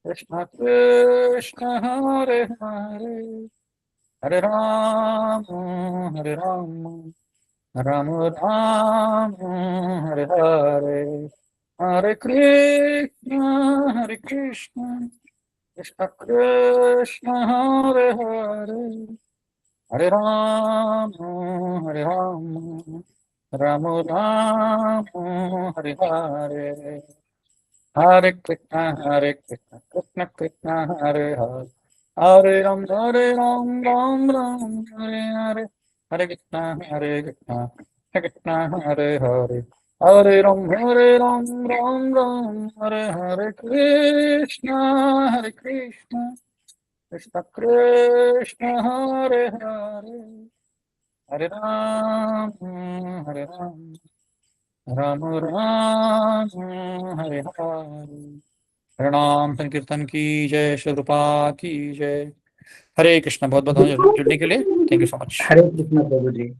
कृष्ण कृष्ण हरे हरे हरे राम राम राम हरे हरे हरे कृष्ण कृष्ण कृष्ण हरे हरे हरे राम राम राम हरे हरे हरे कृष्ण कृष्ण कृष्ण हरे हरे हरे राम हरे हरे हरे कृष्ण कृष्ण हरे हरे हरे राम हरे हरे कृष्ण कृष्ण कृष्ण हरे हरे हरे राम राम राम हरे हरे प्रणाम संकीर्तन की जय श्री रूपा की जय। हरे कृष्ण। बहुत बहुत धन्यवाद जुड़ने के लिए। Thank you so much. Hare Krishna प्रभु जी।